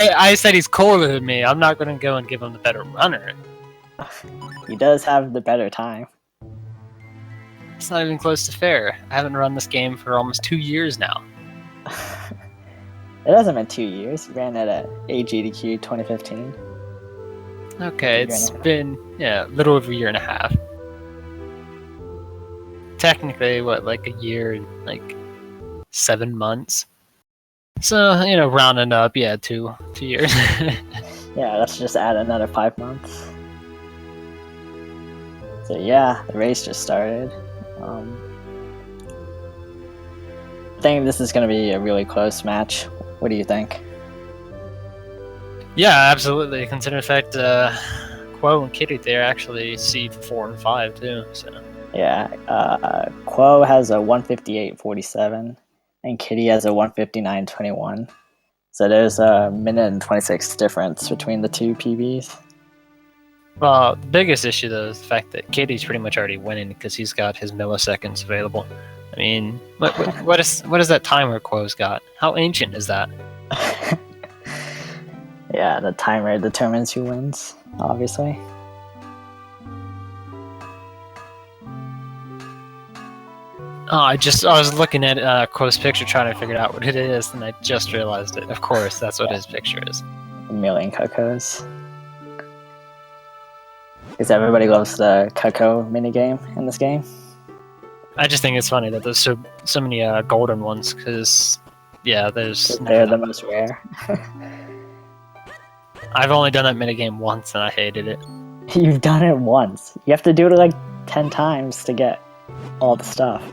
I said he's cooler than me. I'm not gonna go and give him the better runner. He does have the better time. It's not even close to fair. I haven't run this game for almost 2 years now. It hasn't been 2 years. You ran it at AGDQ 2015. Okay, it's been, yeah, a little over a year and a half. Technically, what, like a year and like 7 months? So, you know, rounding up, yeah, 2 years. Yeah, let's just add another 5 months. So yeah, the race just started. I think this is going to be a really close match. What do you think? Yeah, absolutely. Consider the fact Quoooo and Kitty, they're actually seed 4 and 5 too. So yeah, Quoooo has a 158.47 and Kitty has a 159.21. So there's a minute and 26 difference between the two PBs. Well, the biggest issue though is the fact that Kitty's pretty much already winning because he's got his milliseconds available. I mean, what is that timer Quoo's got? How ancient is that? Yeah, the timer determines who wins, obviously. Oh, I was looking at Quoo's picture trying to figure out what it is, and I just realized it. Of course, that's what his picture is. A million Cocos. Because everybody loves the Coco minigame in this game. I just think it's funny that there's so many golden ones, because, yeah, they're the most rare. I've only done that minigame once, and I hated it. You've done it once. You have to do it like 10 times to get all the stuff.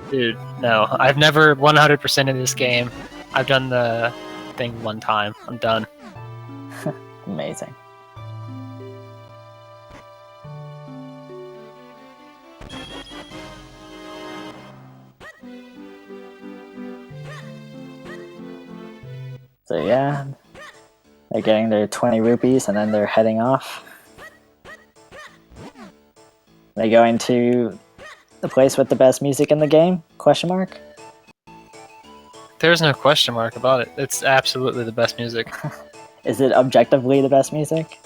Dude, no. I've never 100% in this game. I've done the thing one time. I'm done. Amazing. So yeah, they're getting their 20 rupees and then they're heading off. They going to the place with the best music in the game? Question mark? There's no question mark about it. It's absolutely the best music. Is it objectively the best music?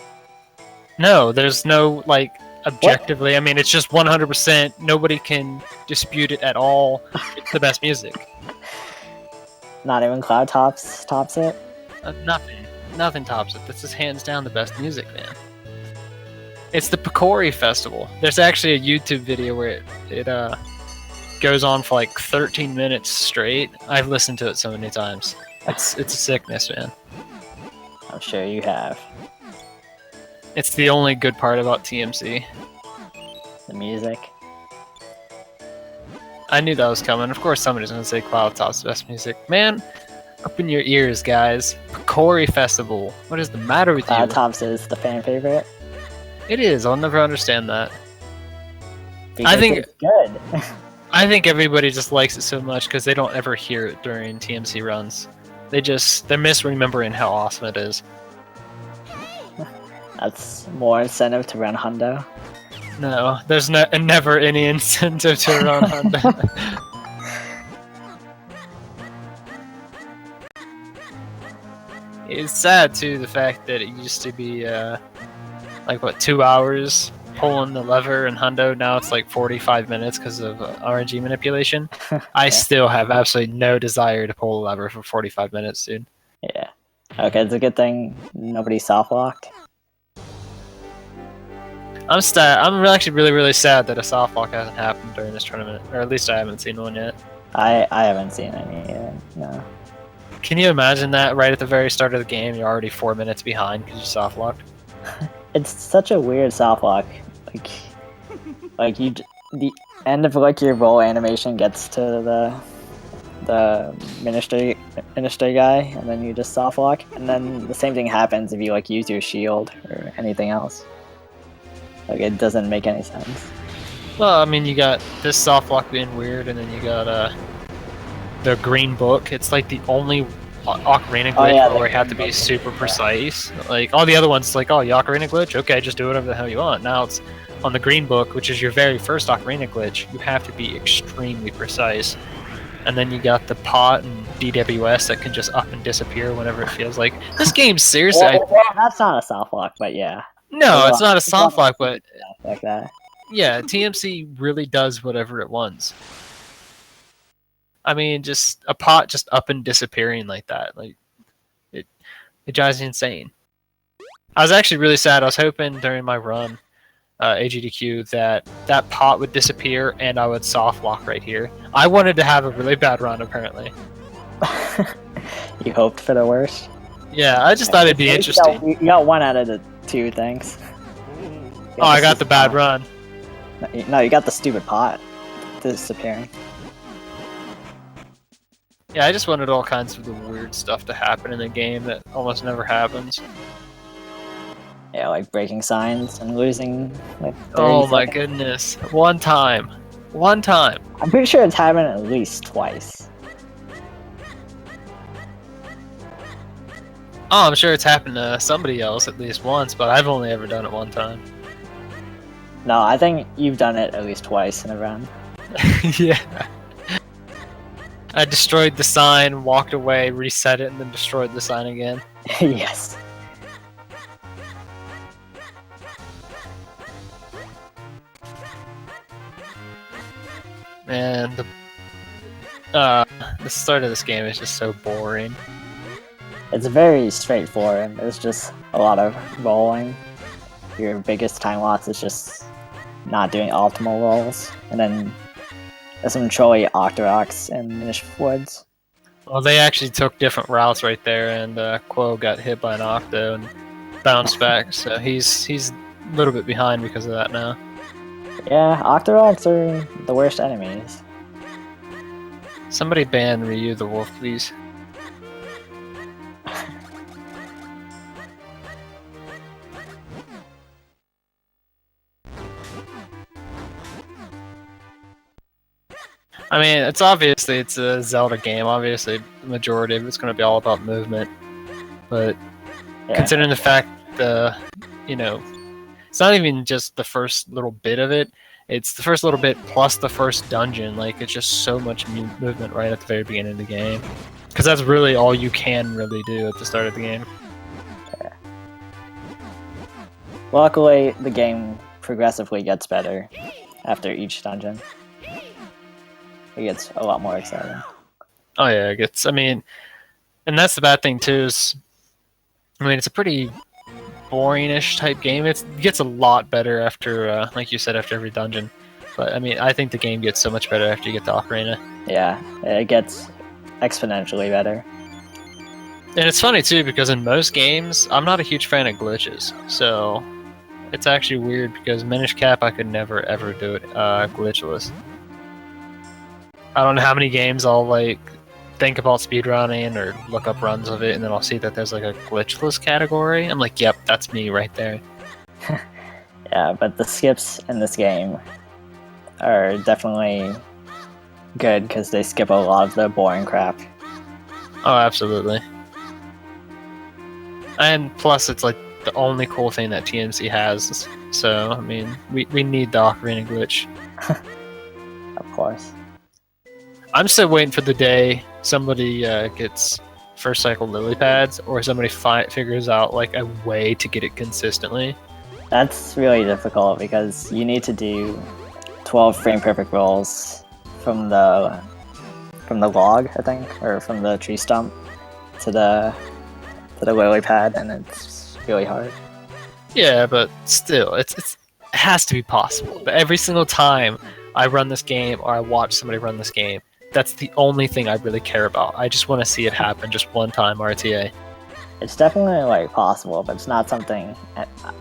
No, there's no, like, objectively. What? I mean, it's just 100%. Nobody can dispute it at all. It's the best music. Not even Cloud tops it? Nothing tops it. This is hands down the best music, man. It's the Quoooo Festival. There's actually a YouTube video where it goes on for like 13 minutes straight. I've listened to it so many times. It's a sickness, man. I'm sure you have. It's the only good part about TMC. The music. I knew that was coming. Of course somebody's gonna say Cloud Top's the best music. Man, open your ears, guys. Quoooo Festival. What is the matter with you? Cloud Tops is the fan favorite. It is. I'll never understand that. Because I think it's good. I think everybody just likes it so much because they don't ever hear it during TMC runs. They're misremembering how awesome it is. That's more incentive to run Hundo. No, there's never any incentive to run Hundo. It's sad too, the fact that it used to be like what, 2 hours pulling the lever in Hundo. Now it's like 45 minutes because of RNG manipulation. I still have absolutely no desire to pull a lever for 45 minutes, dude. Yeah. Okay, it's a good thing nobody soft locked. I'm actually really sad that a soft lock hasn't happened during this tournament, or at least I haven't seen one yet. I haven't seen any yet. No. Can you imagine that right at the very start of the game, you're already 4 minutes behind because you soft locked? It's such a weird soft lock. Like the end of like your roll animation gets to the ministry guy, and then you just soft lock, and then the same thing happens if you like use your shield or anything else. Like, it doesn't make any sense. Well, I mean, you got this soft lock being weird, and then you got the green book. It's like the only Ocarina glitch where you have to be super precise. Like, all the other ones, like, oh, you Ocarina glitch? Okay, just do whatever the hell you want. Now it's on the green book, which is your very first Ocarina glitch. You have to be extremely precise. and then you got the pot and DWS that can just up and disappear whenever it feels like. This game, seriously, Well, that's not a soft lock, but yeah. no, it's not a soft lock, but like that. yeah, TMC really does whatever it wants. I mean, just a pot just up and disappearing like that, like it drives me insane. I was actually really sad. I was hoping during my run, AGDQ, that pot would disappear and I would soft lock right here. I wanted to have a really bad run, apparently. You hoped for the worst? Yeah, I just thought it'd be interesting. You got 1 out of the 2 things. Oh, I got the bad run. No, you got the stupid pot disappearing. Yeah, I just wanted all kinds of the weird stuff to happen in the game that almost never happens. Yeah, like breaking signs and losing like 30 Oh my seconds. goodness. One time. One time. I'm pretty sure it's happened at least twice. Oh, I'm sure it's happened to somebody else at least once, but I've only ever done it one time. No, I think you've done it at least twice in a run. Yeah. I destroyed the sign, walked away, reset it, and then destroyed the sign again. Yes. And the start of this game is just so boring. It's very straightforward. There's just a lot of rolling. Your biggest time loss is just not doing optimal rolls. And then there's some trolly Octoroks in Minish Woods. Well, they actually took different routes right there, and Quoooo got hit by an Octo and bounced back, so he's a little bit behind because of that now. Yeah, Octoroks are the worst enemies. Somebody ban Ryu the Wolf, please. I mean, it's a Zelda game. Obviously, the majority of it's going to be all about movement. But Yeah. considering the fact, you know, it's not even just the first little bit of it. It's the first little bit plus the first dungeon. Like, it's just so much movement right at the very beginning of the game. Because that's really all you can really do at the start of the game. Yeah. Luckily, the game progressively gets better after each dungeon. It gets a lot more exciting. Oh yeah, it gets. I mean, and that's the bad thing too. Is, I mean, it's a pretty boring-ish type game. It gets a lot better after, like you said, after every dungeon. But I mean, I think the game gets so much better after you get to Ocarina. Yeah, it gets exponentially better. And it's funny too because in most games, I'm not a huge fan of glitches. So it's actually weird because Minish Cap, I could never ever do it glitchless. I don't know how many games I'll like think about speedrunning or look up runs of it, and then I'll see that there's like a glitchless category. I'm like, yep, that's me right there. Yeah, but the skips in this game are definitely good because they skip a lot of the boring crap. Oh, absolutely. And plus, it's like the only cool thing that TMC has. So, I mean, we need the Ocarina glitch. Of course. I'm still waiting for the day somebody gets first cycle lily pads, or somebody figures out like a way to get it consistently. That's really difficult because you need to do 12 frame perfect rolls from the log, I think, or from the tree stump to the lily pad, and it's really hard. Yeah, but still, it has to be possible. But every single time I run this game or I watch somebody run this game, that's the only thing I really care about. I just want to see it happen just one time, RTA. It's definitely like possible, but it's not something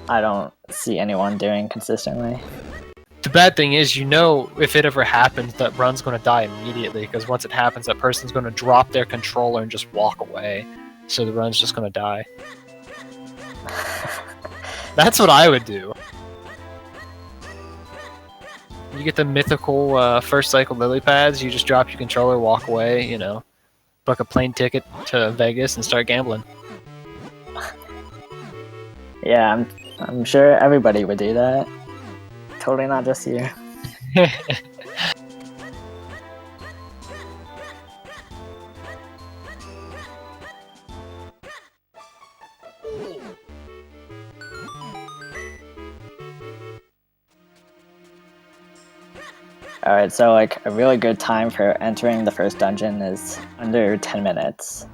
I don't see anyone doing consistently. The bad thing is, you know, if it ever happens, that run's going to die immediately, because once it happens, that person's going to drop their controller and just walk away. So the run's just going to die. That's what I would do. You get the mythical first cycle lily pads, you just drop your controller, walk away, you know, book a plane ticket to Vegas and start gambling. Yeah, I'm sure everybody would do that. Totally not just you. Alright, so like a really good time for entering the first dungeon is under 10 minutes.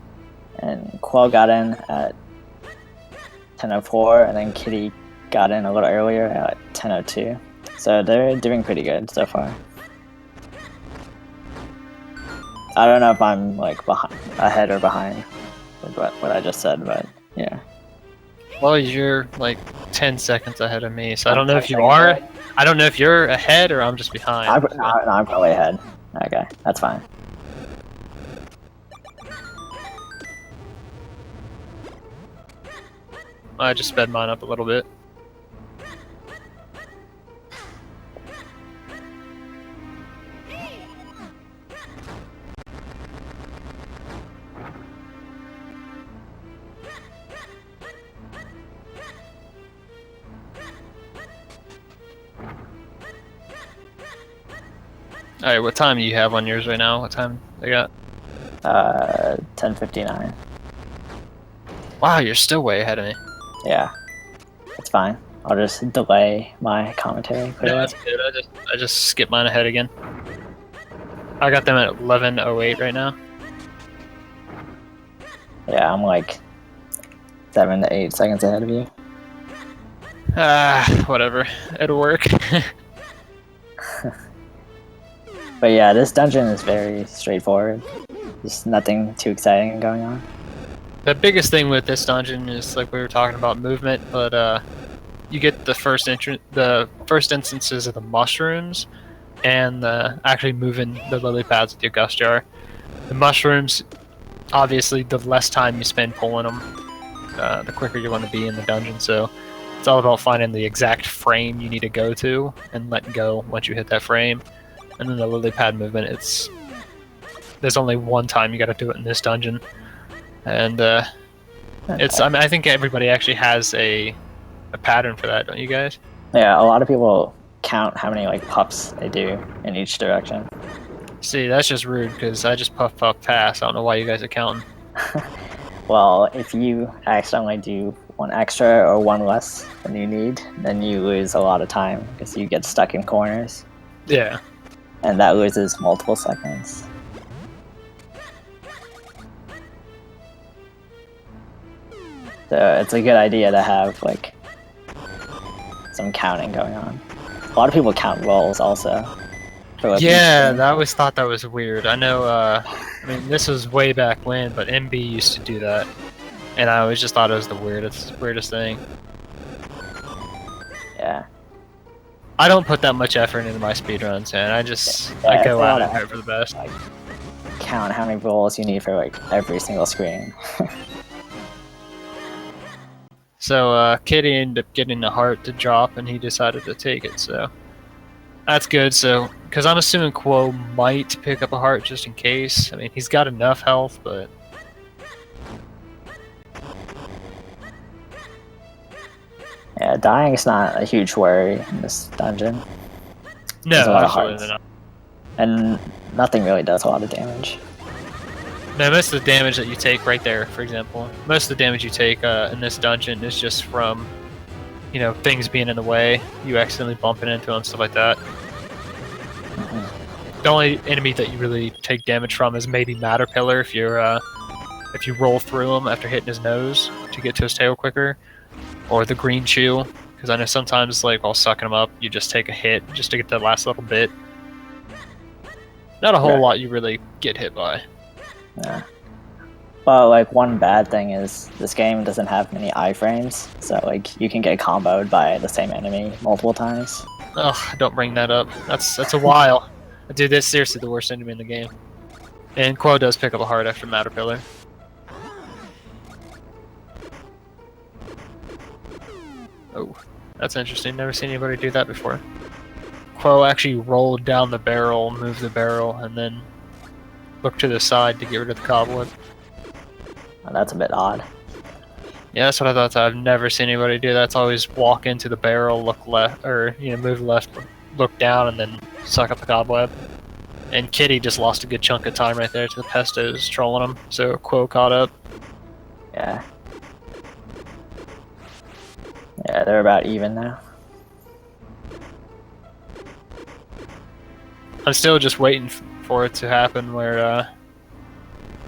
And Quoooo got in at 10:04, and then Kitty got in a little earlier at 10:02. So they're doing pretty good so far. I don't know if I'm like ahead or behind with what I just said, but yeah. Well, you're like 10 seconds ahead of me, so I don't know if you are. I don't know if you're ahead or I'm just behind. I'm probably ahead. Okay, that's fine. I just sped mine up a little bit. Alright, what time do you have on yours right now? What time they got? 10:59. Wow, you're still way ahead of me. Yeah, it's fine. I'll just delay my commentary. Yeah, that's good. I just skipped mine ahead again. I got them at 11:08 right now. Yeah, I'm like 7 to 8 seconds ahead of you. Whatever. It'll work. But yeah, this dungeon is very straightforward. There's nothing too exciting going on. The biggest thing with this dungeon is, like we were talking about, movement, but you get the first instances of the mushrooms, and actually moving the lily pads with your gust jar. The mushrooms, obviously, the less time you spend pulling them, the quicker you want to be in the dungeon. So it's all about finding the exact frame you need to go to and letting go once you hit that frame. And then the lily pad movement, there's only one time you got to do it in this dungeon, and I think everybody actually has a pattern for that, don't you guys? Yeah, a lot of people count how many like puffs they do in each direction. See, that's just rude because I just puff pass. I don't know why you guys are counting. Well, if you accidentally do one extra or one less than you need, then you lose a lot of time because you get stuck in corners. Yeah. And that loses multiple seconds. So it's a good idea to have like some counting going on. A lot of people count rolls also. Yeah, I always thought that was weird. I know, I mean, this was way back when, but MB used to do that. And I always just thought it was the weirdest thing. Yeah. I don't put that much effort into my speedruns, and I go out and hope for the best. Like, count how many rolls you need for like every single screen. So Kitty ended up getting the heart to drop, and he decided to take it. So that's good. So because I'm assuming Quoooo might pick up a heart just in case. I mean, he's got enough health, but. Yeah, dying is not a huge worry in this dungeon. No, absolutely not. And nothing really does a lot of damage. No, most of the damage that you take right there, for example, most of the damage you take in this dungeon is just from, you know, things being in the way, you accidentally bumping into them, stuff like that. Mm-hmm. The only enemy that you really take damage from is maybe Matter Pillar if you roll through him after hitting his nose to get to his tail quicker. Or the green chew, because I know sometimes, like, while sucking them up, you just take a hit just to get the last little bit. Not a whole lot you really get hit by. Yeah. Well, like, one bad thing is this game doesn't have many iframes, so, like, you can get comboed by the same enemy multiple times. Ugh, don't bring that up. That's a while. Dude, that's seriously the worst enemy in the game. And Quoooo does pick up a heart after Matter Pillar. Oh, that's interesting. Never seen anybody do that before. Quoooo actually rolled down the barrel, moved the barrel, and then looked to the side to get rid of the cobweb. Oh, that's a bit odd. Yeah, that's what I thought. I've never seen anybody do that. It's always walk into the barrel, look left, or move left, look down, and then suck up the cobweb. And Kitty just lost a good chunk of time right there to the pestos trolling him. So Quoooo caught up. Yeah. Yeah, they're about even now. I'm still just waiting for it to happen where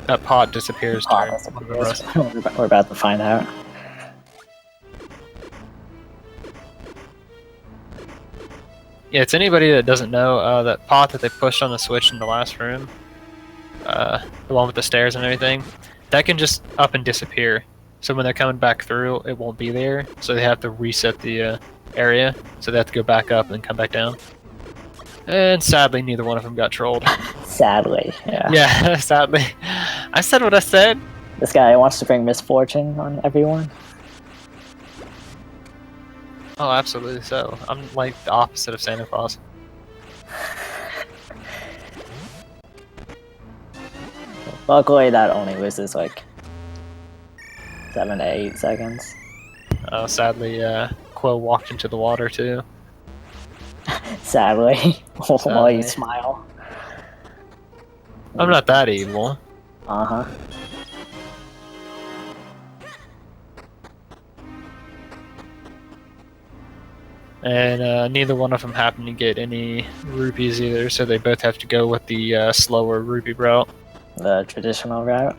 that pot disappears. Pot during one of the disappears. runs. We're about to find out. Yeah, it's anybody that doesn't know that pot that they pushed on the switch in the last room, the one with the stairs and everything, that can just up and disappear. So when they're coming back through, it won't be there. So they have to reset the area. So they have to go back up and come back down. And sadly, neither one of them got trolled. Sadly, yeah. Yeah, sadly. I said what I said. This guy wants to bring misfortune on everyone. Oh, absolutely so. I'm like the opposite of Santa Claus. Luckily, that only loses like 7 to 8 seconds. Sadly, Quoooo walked into the water too. Sadly. While you smile. I'm not that evil. Uh-huh. And neither one of them happened to get any rupees either, so they both have to go with the slower rupee route. The traditional route.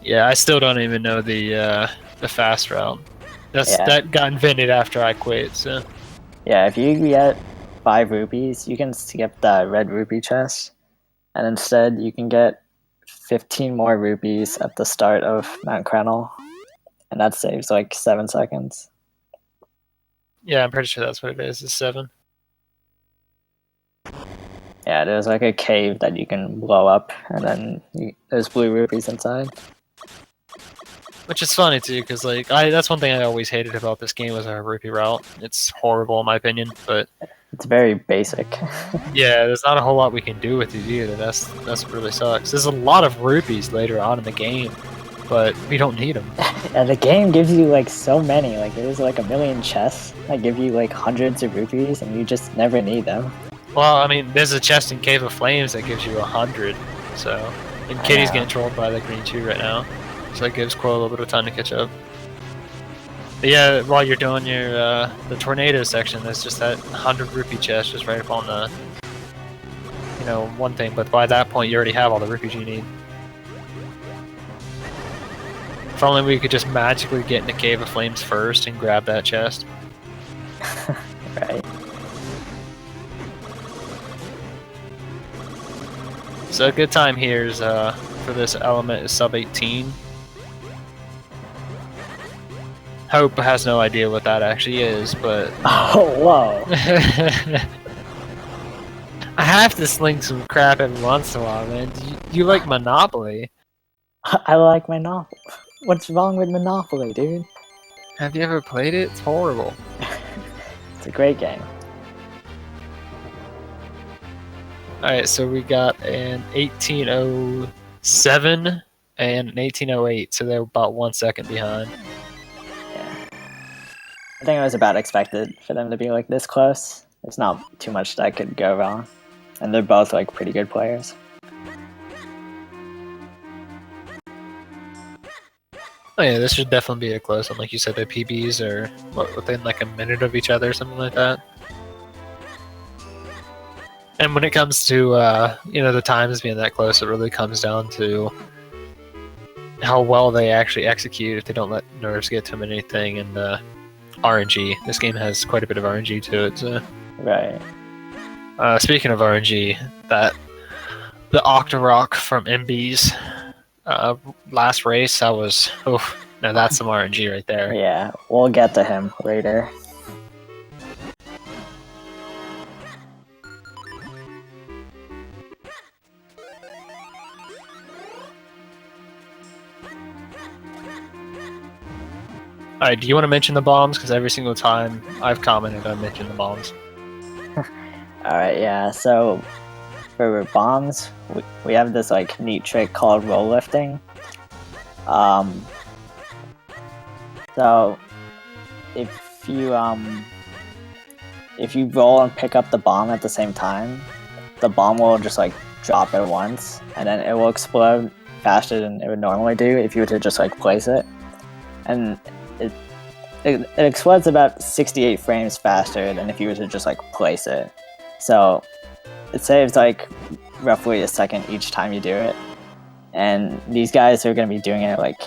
Yeah, I still don't even know the fast route. That got invented after I quit. So yeah, if you get 5 rupees, you can skip the red rupee chest, and instead you can get 15 more rupees at the start of Mount Krenel, and that saves like 7 seconds. Yeah, I'm pretty sure that's what it is. It's 7. Yeah, there's like a cave that you can blow up, and then there's blue rupees inside. Which is funny too, because like that's one thing I always hated about this game was our rupee route. It's horrible in my opinion, but it's very basic. Yeah, there's not a whole lot we can do with it either. That's what really sucks. There's a lot of rupees later on in the game, but we don't need them. And the game gives you like so many. Like there's like a million chests that give you like hundreds of rupees, and you just never need them. Well, I mean, there's a chest in Cave of Flames that gives you 100. So, and Kitty's getting trolled by the green chew right now, so it gives Quoooo a little bit of time to catch up. But yeah, while you're doing your the tornado section, there's just that 100 rupee chest just right up on the, one thing. But by that point, you already have all the rupees you need. If only we could just magically get into Cave of Flames first and grab that chest. Right. So a good time here is for this element is sub 18. Hope has no idea what that actually is, but oh whoa! I have to sling some crap every once in a while, man. Do you like Monopoly? I like Monopoly. What's wrong with Monopoly, dude? Have you ever played it? It's horrible. It's a great game. Alright, so we got an 1807 and an 1808, so they're about 1 second behind. Yeah. I think it was about expected for them to be like this close. There's not too much that could go wrong. And they're both like pretty good players. Oh yeah, this should definitely be a close one. Like you said, the PBs are within like a minute of each other or something like that. And when it comes to the times being that close, it really comes down to how well they actually execute. If they don't let nerves get to them in anything, and RNG. This game has quite a bit of RNG to it. So. Right. Speaking of RNG, the Octarock from MB's last race, now that's some RNG right there. Yeah, we'll get to him later. Alright, do you want to mention the bombs? Because every single time I've commented, I mention the bombs. Alright, yeah, so for bombs, we have this like neat trick called roll lifting. So if you roll and pick up the bomb at the same time, the bomb will just like drop at once, and then it will explode faster than it would normally do if you were to just like place it. And it explodes about 68 frames faster than if you were to just like place it. So it saves like roughly a second each time you do it. And these guys are going to be doing it like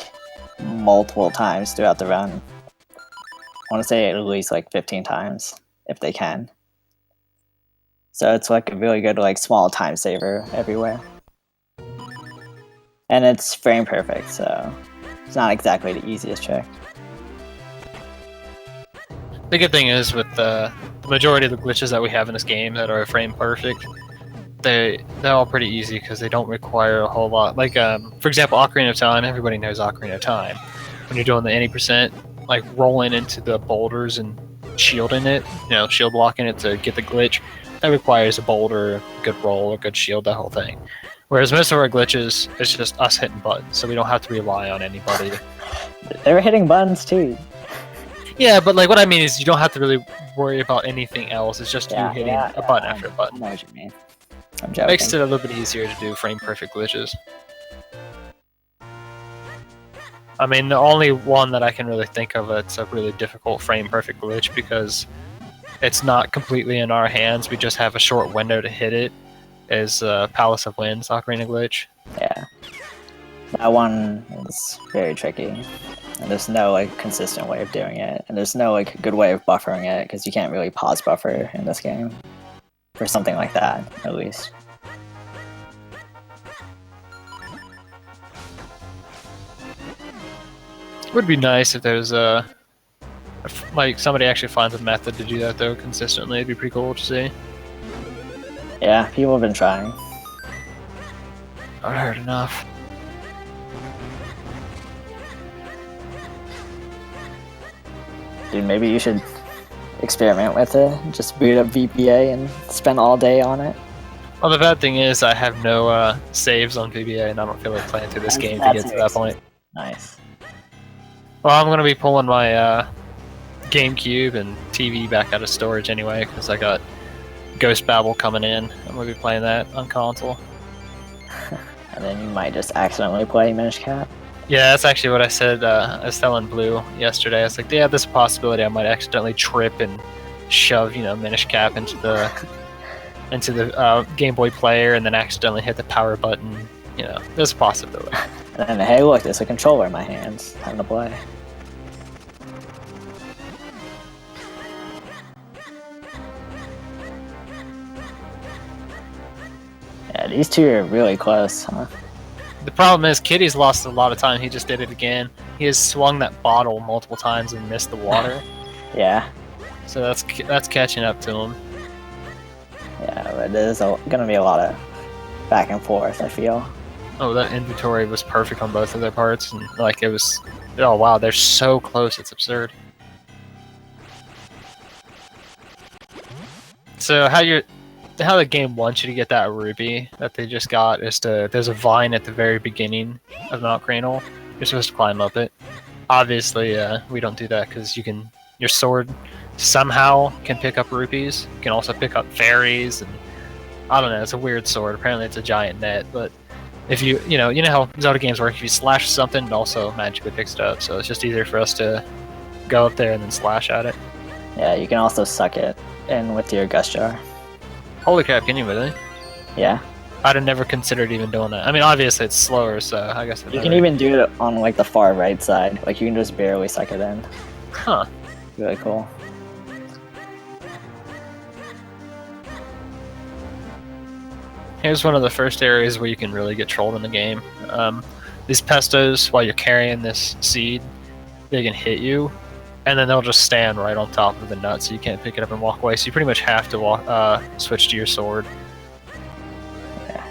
multiple times throughout the run. I want to say at least like 15 times if they can. So it's like a really good like small time saver everywhere. And it's frame perfect, so it's not exactly the easiest trick. The good thing is with the majority of the glitches that we have in this game that are frame perfect, they're all pretty easy because they don't require a whole lot. Like for example, Ocarina of Time. Everybody knows Ocarina of Time. When you're doing the 80%, like rolling into the boulders and shielding it, shield blocking it to get the glitch, that requires a boulder, a good roll, a good shield, that whole thing. Whereas most of our glitches, it's just us hitting buttons, so we don't have to rely on anybody. They're hitting buttons too. Yeah, but like what I mean is you don't have to really worry about anything else. It's just you hitting a button after a button. I know what you mean. I'm joking. Makes it a little bit easier to do frame perfect glitches. I mean, the only one that I can really think of that's a really difficult frame perfect glitch because it's not completely in our hands. We just have a short window to hit it. Is Palace of Winds Ocarina glitch. Yeah, that one is very tricky, and there's no like consistent way of doing it, and there's no like good way of buffering it because you can't really pause buffer in this game for something like that, at least. It would be nice if there's like somebody actually finds a method to do that though consistently. It'd be pretty cool to see. Yeah, people have been trying. I've heard enough. Dude, maybe you should experiment with it. Just boot up VBA and spend all day on it. Well, the bad thing is I have no saves on VBA, and I don't feel like playing through this game to get to that point. Nice. Well, I'm gonna be pulling my GameCube and TV back out of storage anyway, because I got Ghost Babel coming in. I'm gonna be playing that on console. And then you might just accidentally play Minish Cap. Yeah, that's actually what I said. I was telling Blue yesterday. I was like, yeah, there's a possibility I might accidentally trip and shove, Minish Cap into the Game Boy player and then accidentally hit the power button. There's a possibility. And then, hey, look, there's a controller in my hands. Time to play. Yeah, these two are really close, huh? The problem is Kitty's lost a lot of time. He just did it again. He has swung that bottle multiple times and missed the water. Yeah. So that's catching up to him. Yeah, but there's gonna be a lot of back and forth, I feel. Oh, that inventory was perfect on both of their parts, and like it was. Oh wow, they're so close. It's absurd. So how the game wants you to get that ruby that they just got is there's a vine at the very beginning of Mount Cranel. You're supposed to climb up it. Obviously, we don't do that because your sword somehow can pick up rupees. You can also pick up fairies, and I don't know. It's a weird sword. Apparently, it's a giant net, but if you know how Zelda games work. If you slash something, it also magically picks it up. So it's just easier for us to go up there and then slash at it. Yeah, you can also suck it in with your Gust Jar. Holy crap, can you really? Yeah. I'd have never considered even doing that. I mean, obviously it's slower, so I guess... You can even do it on, like, the far right side. Like, you can just barely suck it in. Huh. Really cool. Here's one of the first areas where you can really get trolled in the game. These pestos, while you're carrying this seed, they can hit you, and then they'll just stand right on top of the nut, so you can't pick it up and walk away. So you pretty much have to switch to your sword. Yeah.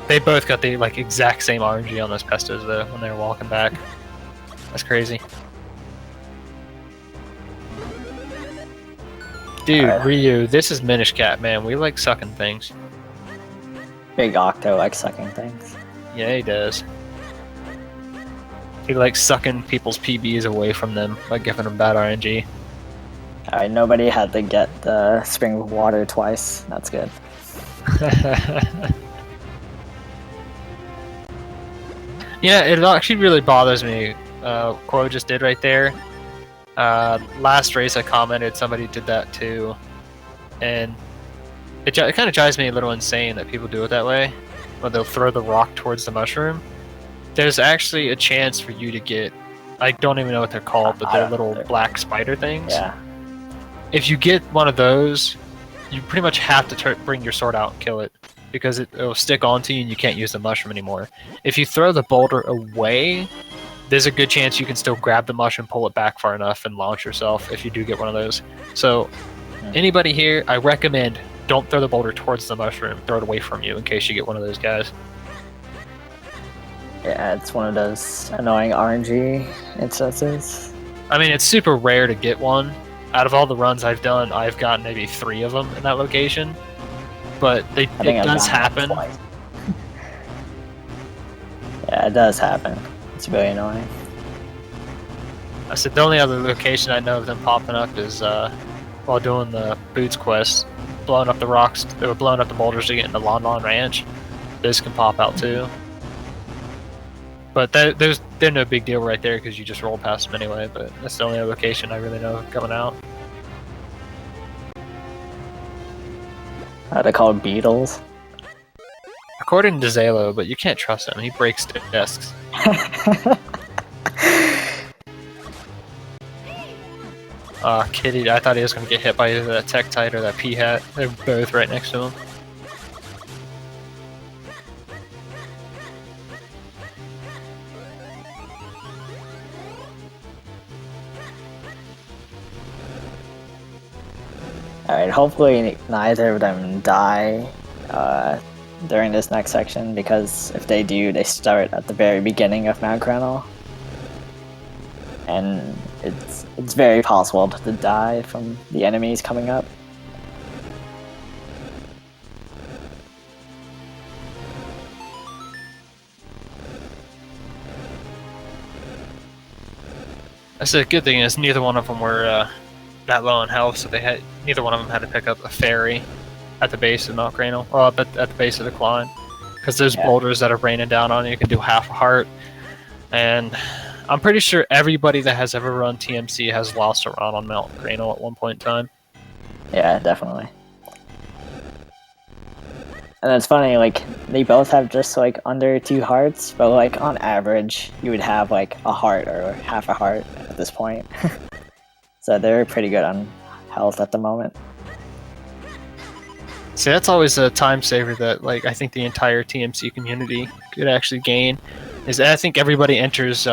They both got the exact same RNG on those pestos though when they were walking back. That's crazy. Dude, Ryu, this is Minish Cap, man. We like sucking things. Big Octo likes sucking things. Yeah, he does. He likes sucking people's PBs away from them by giving them bad RNG. Alright, nobody had to get the spring of water twice. That's good. Yeah, it actually really bothers me. Quoooo just did right there. Last race I commented somebody did that too, and it kind of drives me a little insane that people do it that way, when they'll throw the rock towards the mushroom. There's actually a chance for you to get, I don't even know what they're called, but they're little black spider things. Yeah. If you get one of those, you pretty much have to bring your sword out and kill it, because it'll stick onto you and you can't use the mushroom anymore. If you throw the boulder away, there's a good chance you can still grab the mushroom, pull it back far enough, and launch yourself if you do get one of those. So, anybody here, I recommend don't throw the boulder towards the mushroom. Throw it away from you in case you get one of those guys. Yeah, it's one of those annoying RNG instances. I mean, it's super rare to get one. Out of all the runs I've done, I've gotten maybe 3 of them in that location. But it does happen. Yeah, it does happen. It's really annoying. I said the only other location I know of them popping up is while doing the Boots quest, blowing up the rocks. They were blowing up the boulders to get into Lon Lon Ranch. Those can pop out too. But they're no big deal right there because you just roll past them anyway. But that's the only other location I really know coming out. They're called beetles. According to Zalo, but you can't trust him. He breaks desks. Kitty, I thought he was going to get hit by either that Tektite or that P-Hat. They're both right next to him. Alright, hopefully neither of them die during this next section, because if they do, they start at the very beginning of Mount Granol. And it's very possible to die from the enemies coming up. That's a good thing is neither one of them were that low on health, so neither one of them had to pick up a fairy at the base of Mount Granol, well, at the base of the climb, because those boulders that are raining down on you can do half a heart, and I'm pretty sure everybody that has ever run TMC has lost a run on Mount Granol at one point in time. Yeah, definitely. And it's funny, like, they both have just, like, under 2 hearts, but, like, on average, you would have, like, a heart or half a heart at this point. So they're pretty good on health at the moment. See, that's always a time saver that, like, I think the entire TMC community could actually gain, is I think everybody enters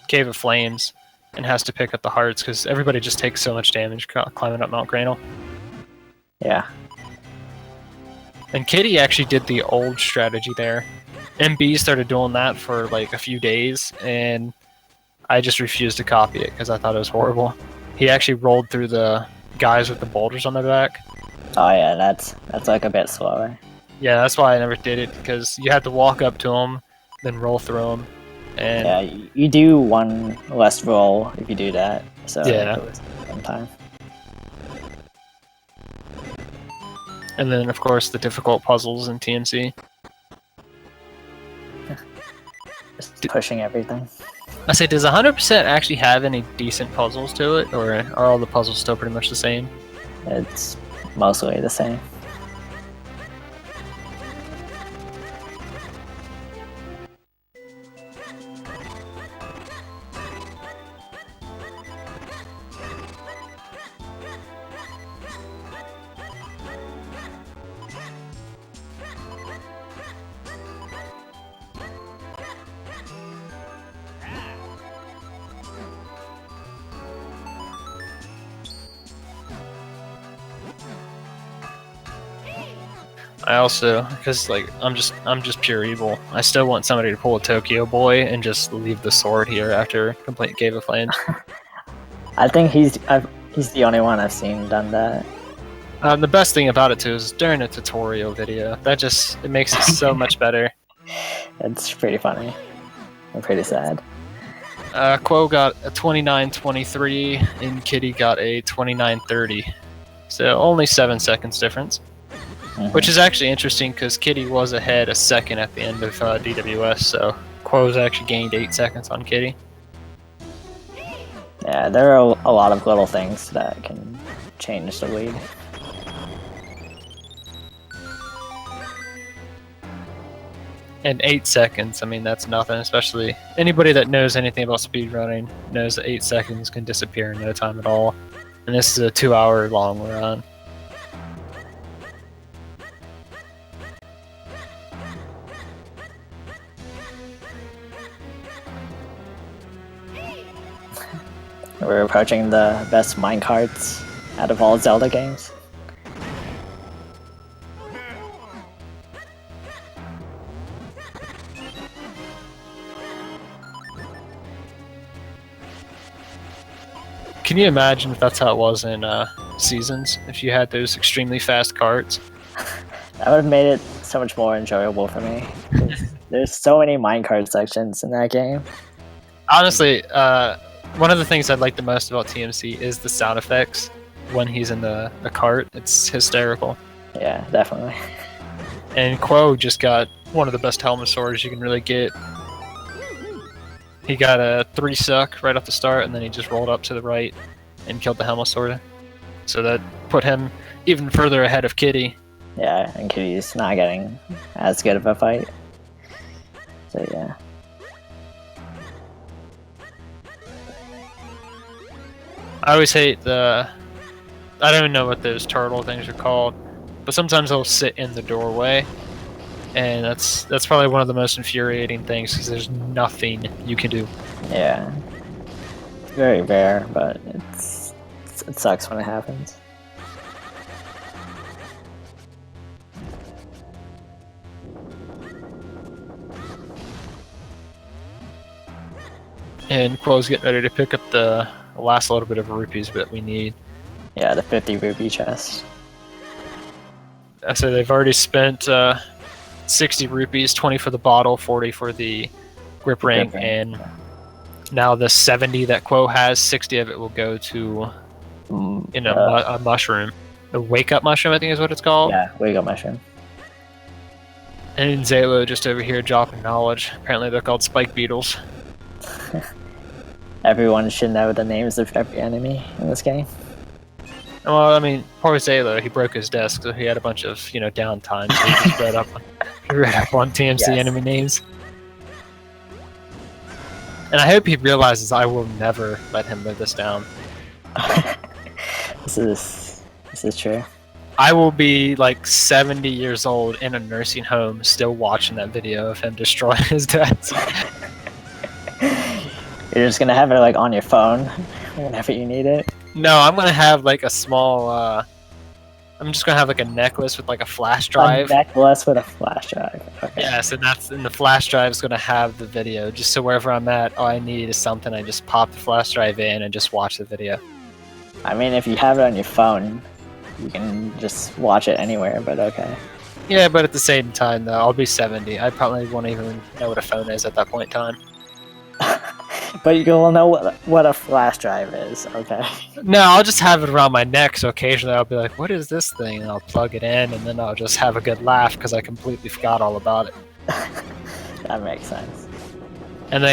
Cave of Flames and has to pick up the hearts, because everybody just takes so much damage climbing up Mount Granol. Yeah. And Kitty actually did the old strategy there. MB started doing that for like a few days, and I just refused to copy it because I thought it was horrible. He actually rolled through the guys with the boulders on their back. Oh yeah, that's like a bit slower. Yeah, that's why I never did it, because you had to walk up to them, then roll through them. And yeah, you do one less roll if you do that. So yeah. Sometimes. And then, of course, the difficult puzzles in TMC. Just pushing everything. I say, does 100% actually have any decent puzzles to it, or are all the puzzles still pretty much the same? It's mostly the same. I also, because like I'm just pure evil. I still want somebody to pull a Tokyo Boy and just leave the sword here after complete Cave of Flames. I think he's the only one I've seen done that. The best thing about it too is during a tutorial video. It makes it so much better. It's pretty funny. I'm pretty sad. Quoooo got a 29:23 and Kitty got a 29:30. So only 7 seconds difference. Which is actually interesting because Kitty was ahead a second at the end of DWS, so Quoo's actually gained 8 seconds on Kitty. Yeah, there are a lot of little things that can change the lead. In 8 seconds, I mean, that's nothing, especially anybody that knows anything about speedrunning knows that 8 seconds can disappear in no time at all. And this is a 2-hour long run. We're approaching the best minecarts out of all Zelda games. Can you imagine if that's how it was in Seasons? If you had those extremely fast carts? That would have made it so much more enjoyable for me. There's so many minecart sections in that game. Honestly, one of the things I like the most about TMC is the sound effects when he's in the cart. It's hysterical. Yeah, definitely. And Quoooo just got one of the best helmet swords you can really get. He got a 3-suck right off the start, and then he just rolled up to the right and killed the helmet sword. So that put him even further ahead of Kitty. Yeah, and Kitty's not getting as good of a fight. So yeah. I always hate the... I don't even know what those turtle things are called, but sometimes they'll sit in the doorway. And that's probably one of the most infuriating things, because there's nothing you can do. Yeah. It's very rare, but it sucks when it happens. And Quill's getting ready to pick up the last little bit of rupees that we need. Yeah, the 50 rupee chest. So they've already spent 60 rupees, 20 for the bottle, 40 for the grip ring, and now the 70 that Quoooo has, 60 of it will go to a mushroom. The wake up mushroom, I think is what it's called. Yeah, wake up mushroom. And Zalo just over here dropping knowledge. Apparently they're called spike beetles. Everyone should know the names of every enemy in this game. Well, I mean, poor Zalo, he broke his desk, so he had a bunch of, downtime, so he just read up on TMC enemy names. And I hope he realizes I will never let him live this down. This is true. I will be like 70 years old in a nursing home still watching that video of him destroying his desk. You're just gonna have it like on your phone whenever you need it. No, I'm gonna have like a small. I'm just gonna have like a necklace with like a flash drive. A necklace with a flash drive. Okay. Yes, and the flash drive is gonna have the video. Just so wherever I'm at, all I need is something. I just pop the flash drive in and just watch the video. I mean, if you have it on your phone, you can just watch it anywhere. But okay. Yeah, but at the same time, though, I'll be 70. I probably won't even know what a phone is at that point in time. But you'll know what a flash drive is, okay? No, I'll just have it around my neck, so occasionally I'll be like, what is this thing? And I'll plug it in, and then I'll just have a good laugh because I completely forgot all about it. That makes sense. And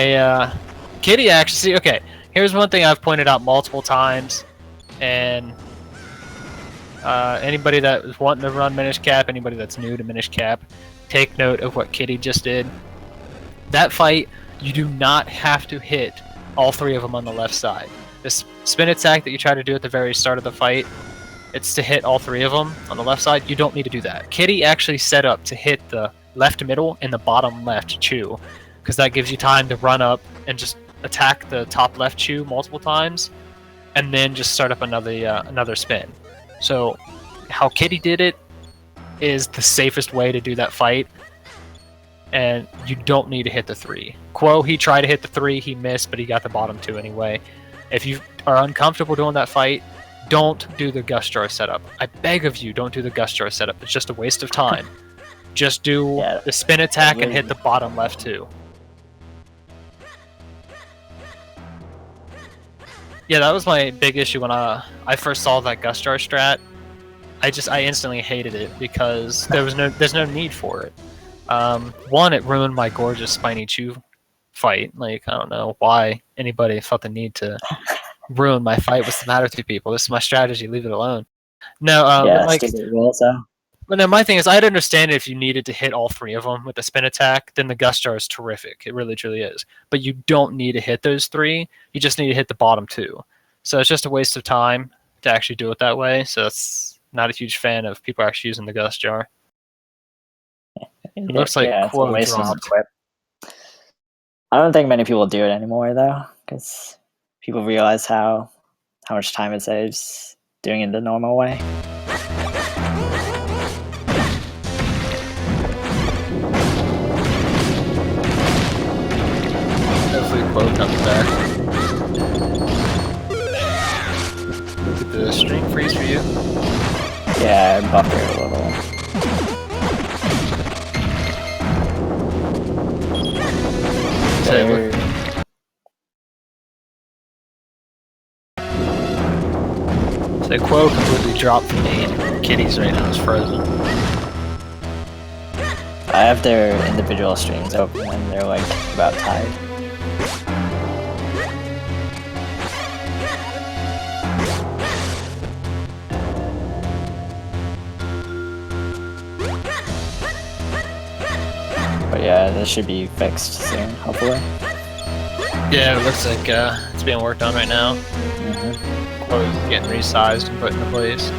Kitty actually, see, okay, here's one thing I've pointed out multiple times, and anybody that is wanting to run Minish Cap, anybody that's new to Minish Cap, take note of what Kitty just did. That fight, you do not have to hit all 3 of them on the left side. This spin attack that you try to do at the very start of the fight, it's to hit all 3 of them on the left side. You don't need to do that. Kitty actually set up to hit the left middle and the bottom left chew, because that gives you time to run up and just attack the top left chew multiple times, and then just start up another spin. So how Kitty did it is the safest way to do that fight. And you don't need to hit the 3. Quoooo, he tried to hit the 3, he missed, but he got the bottom 2 anyway. If you are uncomfortable doing that fight, don't do the Gust Jar setup. I beg of you, don't do the Gust Jar setup. It's just a waste of time. Just do the spin attack and hit the bottom left 2. Yeah, that was my big issue when I first saw that Gust Jar strat. I instantly hated it because there's no need for it. One, it ruined my gorgeous Spiny Chew fight. Like, I don't know why anybody felt the need to ruin my fight. What's the matter with you people? This is my strategy. Leave it alone. No, Yeah, but like, stupid rules though. but no, my thing is, I'd understand it if you needed to hit all 3 of them with the spin attack. Then the gust jar is terrific. It really, truly is. But you don't need to hit those 3. You just need to hit the bottom 2. So it's just a waste of time to actually do it that way. So that's not a huge fan of people actually using the gust jar. It looks like it's a Quoooo waste of dropped. equip. I don't think many people do it anymore though, because people realize how much time it saves doing it the normal way. Hopefully Quoooo comes back. Did the stream freeze for you? Yeah, I buffered a little. So Quoooo completely dropped from me. Kitty's right now is frozen. I have their individual streams open and they're like about tied. But yeah, this should be fixed soon, hopefully. Yeah, it looks like it's being worked on right now. Quoooo's getting resized and put into place.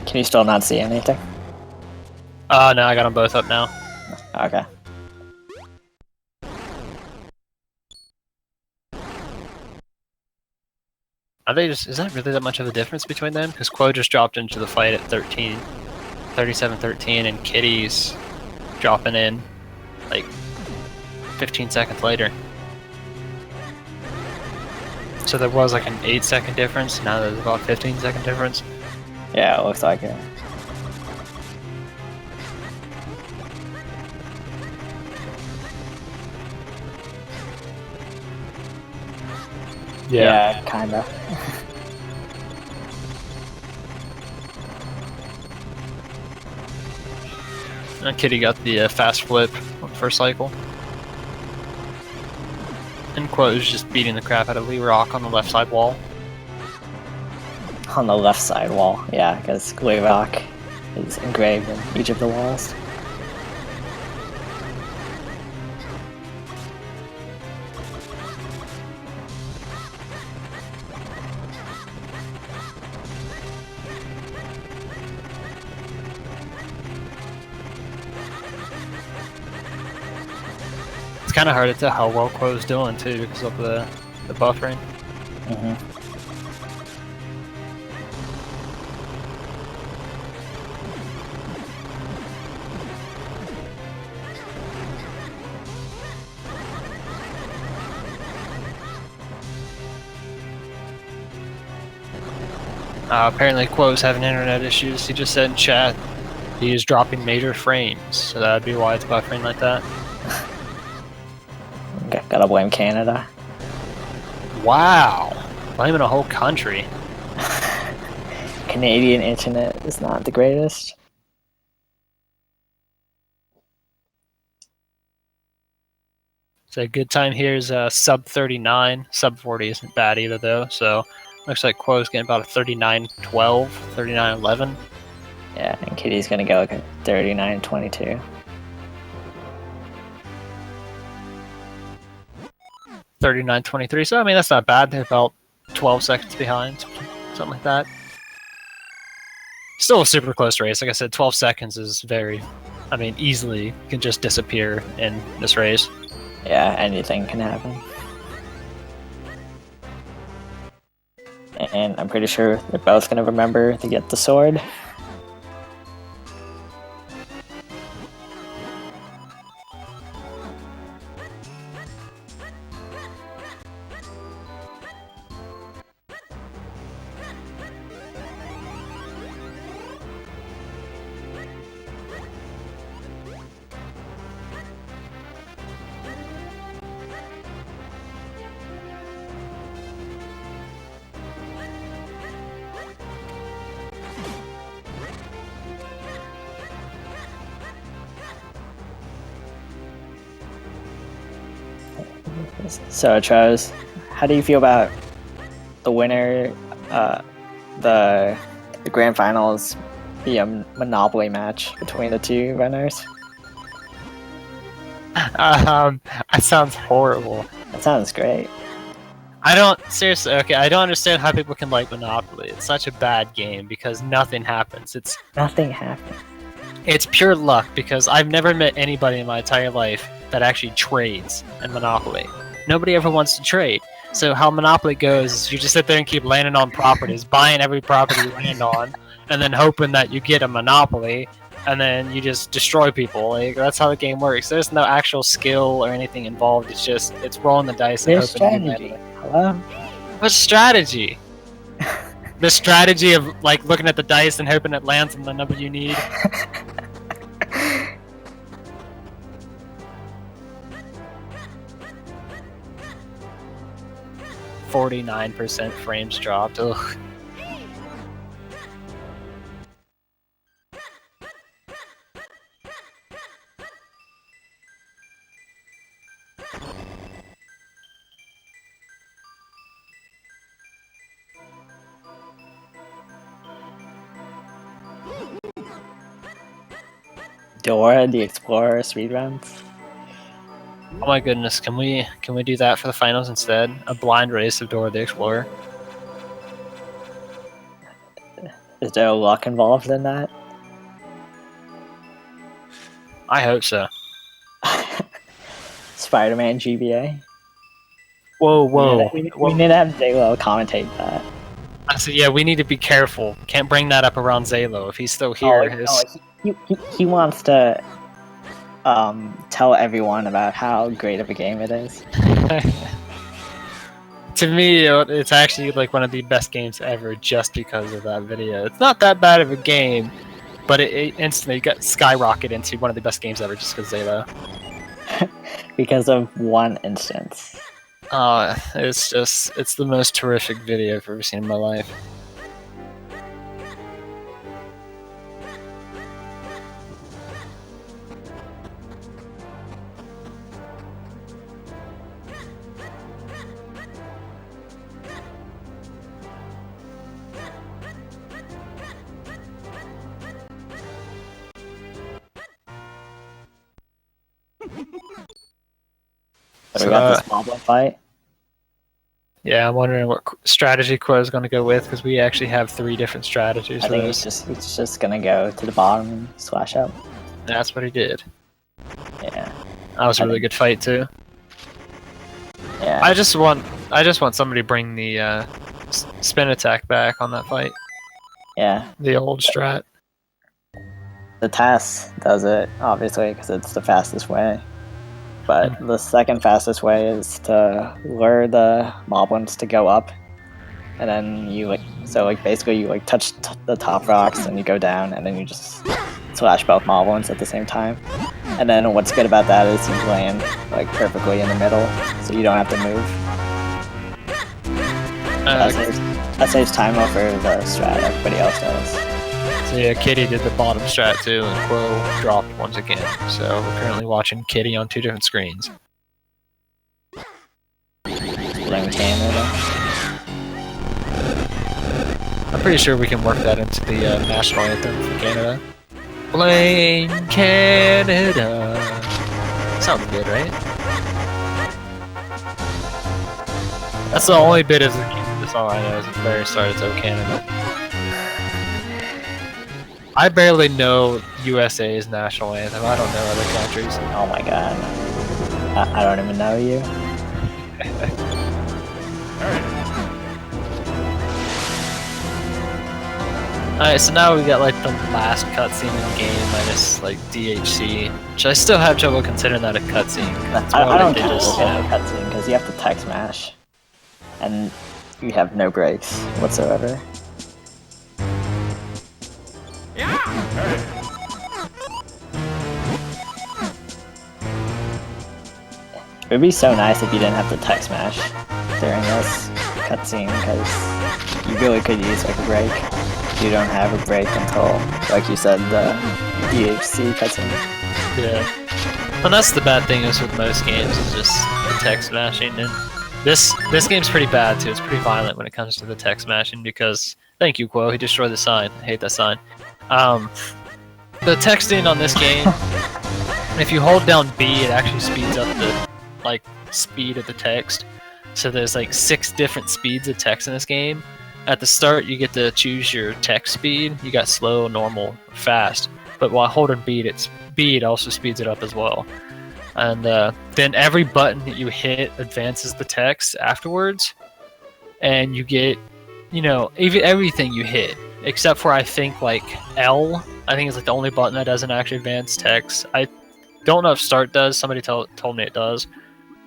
Can you still not see anything? No, I got them both up now. Okay. Are they just? Is that really that much of a difference between them? Because Quoooo just dropped into the fight at 37-13, and Kitty's dropping in like 15 seconds later. So there was like an 8-second difference. Now there's about 15-second difference. Yeah, it looks like it. Yeah, kinda. And Kitty got the fast flip on the first cycle. And Quoooo's just beating the crap out of Lee Rock on the left side wall. On the left side wall, yeah, because Lee Rock is engraved in each of the walls. It's kind of hard to tell how well Quoooo's doing too because of the buffering. Apparently Quoooo's having internet issues. He just said in chat he is dropping major frames, so that would be why it's buffering like that. Gotta blame Canada. Wow, blaming a whole country. Canadian internet is not the greatest. So a good time here is sub 39. Sub 40 isn't bad either though, so looks like Quoooo's getting about a 39-12, 39-11. Yeah, and Kitty's gonna go like a 39-22. 39-23, so I mean that's not bad. They're about 12 seconds behind, something like that. Still a super close race. Like I said, 12 seconds is very, I mean, easily can just disappear in this race. Yeah, anything can happen. And I'm pretty sure they're both gonna remember to get the sword. So, Travis, how do you feel about the winner, the grand finals be a Monopoly match between the two runners? That sounds horrible. That sounds great. I don't seriously. Okay, I don't understand how people can like Monopoly. It's such a bad game because nothing happens. Nothing happened. It's pure luck because I've never met anybody in my entire life that actually trades in Monopoly. Nobody ever wants to trade. So how Monopoly goes is you just sit there and keep landing on properties, buying every property you land on, and then hoping that you get a Monopoly, and then you just destroy people. Like that's how the game works. There's no actual skill or anything involved. It's rolling the dice and There's hoping you strategy. land. Hello? What's strategy? The strategy of like looking at the dice and hoping it lands on the number you need. 49% frames dropped. Ugh. Dora the Explorer speedruns. Oh my goodness, can we do that for the finals instead? A blind race of Dora the Explorer. Is there luck involved in that? I hope so. Spider-Man GBA. Whoa, whoa. We need to have Zalo commentate that. I said, yeah, we need to be careful. Can't bring that up around Zalo if he's still here. He wants to tell everyone about how great of a game it is. To me, it's actually like one of the best games ever just because of that video. It's not that bad of a game, but it instantly got skyrocketed into one of the best games ever just because Zalo. Because of one instance. It's the most terrific video I've ever seen in my life. So we got this Moblin fight. Yeah, I'm wondering what strategy Quoooo is going to go with because we actually have 3 different strategies. I think he's just gonna go to the bottom and slash up. That's what he did. Yeah. That was a really good fight too. Yeah. I just want somebody to bring the spin attack back on that fight. Yeah. The old strat. The TAS does it, obviously, because it's the fastest way. But the second fastest way is to lure the moblins to go up. And then you basically you touch the top rocks and you go down and then you just slash both moblins at the same time. And then what's good about that is you land perfectly in the middle, so you don't have to move. That saves time over the strat everybody else does. So yeah, Kitty did the bottom strat too, and Quoooo dropped once again. So we're currently watching Kitty on 2 different screens. Blame Canada. I'm pretty sure we can work that into the national anthem for Canada. Blame Canada. Sounds good, right? That's the only bit of the song I know is the very start. It's "Oh Canada." I barely know USA's national anthem. I don't know other countries. Oh my god. I don't even know you. Alright, so now we got like the last cutscene in the game minus like DHC, which I still have trouble considering that a cutscene. I don't think it's a cutscene because you have to text mash, and you have no breaks whatsoever. It would be so nice if you didn't have to text mash during this cutscene, because you really could use like a break. You don't have a break until, like you said, the DHC cutscene. Yeah. And that's the bad thing is with most games is just the text mashing, and this game's pretty bad too. It's pretty violent when it comes to the text mashing because thank you, Quoooo, he destroyed the sign. I hate that sign. The texting on this game, if you hold down B, it actually speeds up the like speed of the text. So there's like 6 different speeds of text in this game. At the start, you get to choose your text speed. You got slow, normal, fast. But while holding B, it also speeds it up as well. And then every button that you hit advances the text afterwards. And you get, you know, everything you hit. Except for, I think, like, L. I think it's like the only button that doesn't actually advance text. I don't know if start does. Somebody told me it does.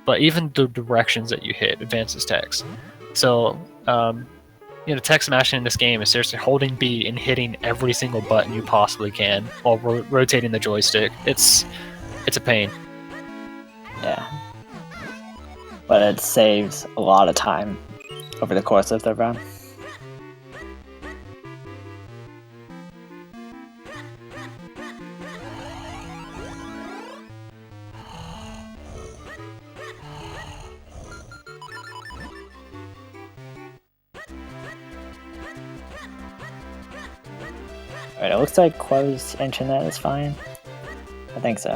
But even the directions that you hit advances text. So, you know, text mashing in this game is seriously holding B and hitting every single button you possibly can while rotating the joystick. It's a pain. Yeah. But it saves a lot of time over the course of the run. Alright, it looks like Quoo's internet is fine. I think so.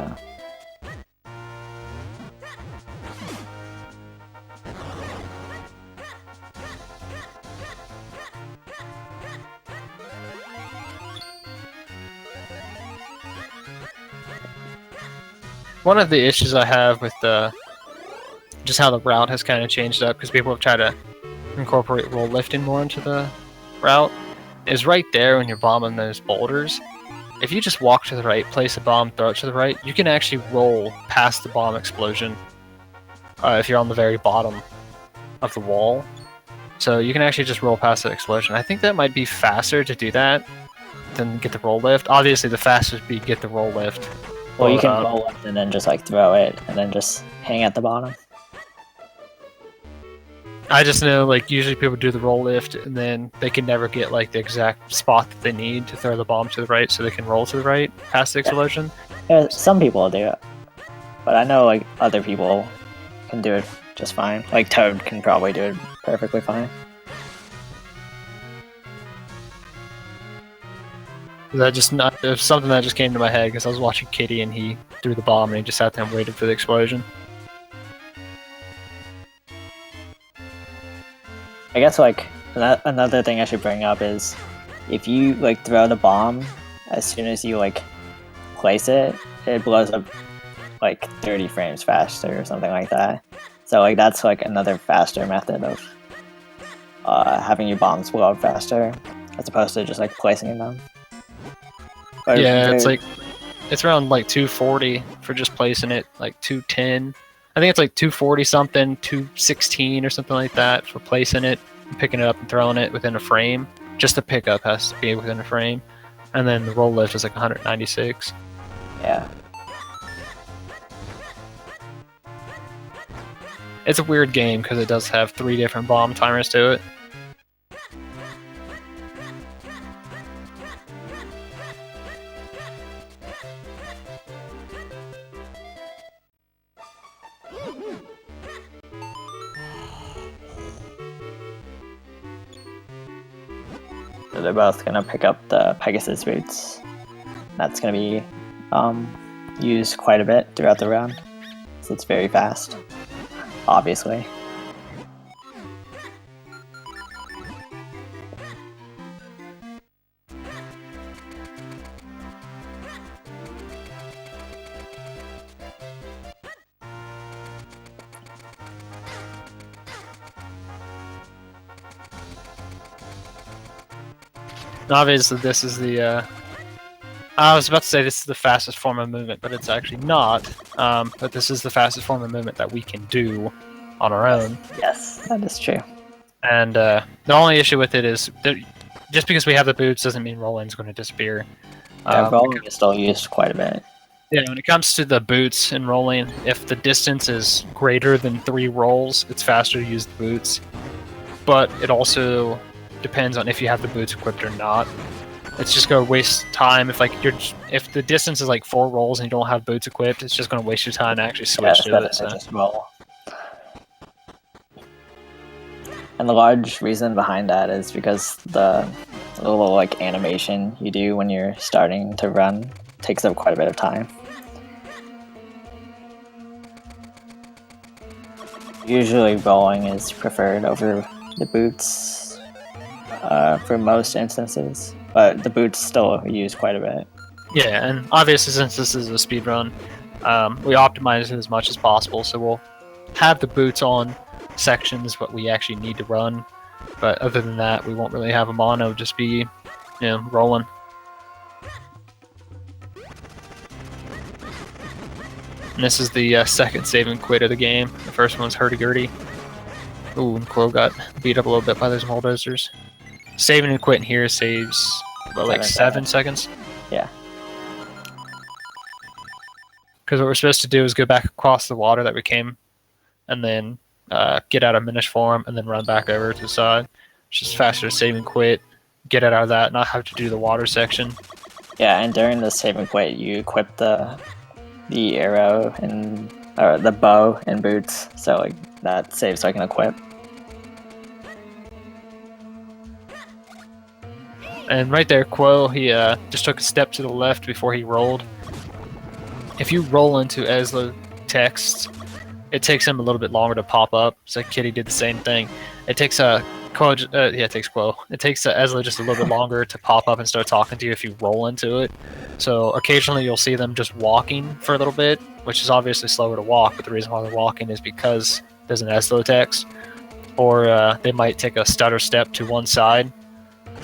One of the issues I have with just how the route has kind of changed up, because people have tried to incorporate roll lifting more into the route, is right there when you're bombing those boulders. If you just walk to the right, place a bomb, throw it to the right, you can actually roll past the bomb explosion if you're on the very bottom of the wall. So you can actually just roll past the explosion. I think that might be faster to do that than get the roll lift. Obviously, the fastest would be get the roll lift. Well, you can roll lift and then just like throw it and then just hang at the bottom. I just know, like, usually people do the roll lift and then they can never get like the exact spot that they need to throw the bomb to the right, so they can roll to the right past the explosion. Yeah, some people do it, but I know like other people can do it just fine. Like Toad can probably do it perfectly fine. That just it was something that just came to my head because I was watching Kitty and he threw the bomb and he just sat there and waited for the explosion. I guess like another thing I should bring up is if you like throw the bomb, as soon as you like place it, it blows up like 30 frames faster or something like that. So like that's like another faster method of having your bombs blow up faster as opposed to just like placing them. But yeah, it's around like 240 for just placing it, like 210. I think it's like 240 something, 216 or something like that for placing it, picking it up and throwing it within a frame. Just the pickup has to be within a frame. And then the roll lift is like 196. Yeah. It's a weird game because it does have 3 different bomb timers to it. So they're both gonna pick up the Pegasus boots. That's gonna be used quite a bit throughout the round. So it's very fast, obviously. Obviously, this is the. I was about to say this is the fastest form of movement, but it's actually not. But this is the fastest form of movement that we can do on our own. Yes, that is true. And the only issue with it is that just because we have the boots doesn't mean rolling's going to disappear. Yeah, rolling is still used quite a bit. Yeah, when it comes to the boots and rolling, if the distance is greater than 3 rolls, it's faster to use the boots. But it also depends on if you have the boots equipped or not. It's just gonna waste time if the distance is like 4 rolls and you don't have boots equipped. It's just gonna waste your time to actually switch to it. So. Just roll. And the large reason behind that is because the little like animation you do when you're starting to run takes up quite a bit of time. Usually rolling is preferred over the boots for most instances, but the boots still used quite a bit. Yeah, and obviously since this is a speed run, we optimize it as much as possible, so we'll have the boots on sections what we actually need to run, but other than that we won't really have them on. It'll just be rolling. And this is the second save and quit of the game. The first one's hurdy-gurdy. Ooh, and Quoooo got beat up a little bit by those bulldozers. Saving and quitting here saves, what, like 7 seconds? Yeah. Because what we're supposed to do is go back across the water that we came, and then get out of Minish form, and then run back over to the side. It's just faster to save and quit, get it out of that, not have to do the water section. Yeah, and during the save and quit, you equip the arrow and the bow and boots, so like that saves so I can equip. And right there, Quoooo, he just took a step to the left before he rolled. If you roll into Ezlo text, it takes him a little bit longer to pop up. So Kitty did the same thing. It takes Quoooo. It takes Ezlo just a little bit longer to pop up and start talking to you if you roll into it. So occasionally you'll see them just walking for a little bit, which is obviously slower to walk, but the reason why they're walking is because there's an Ezlo text. Or they might take a stutter step to one side.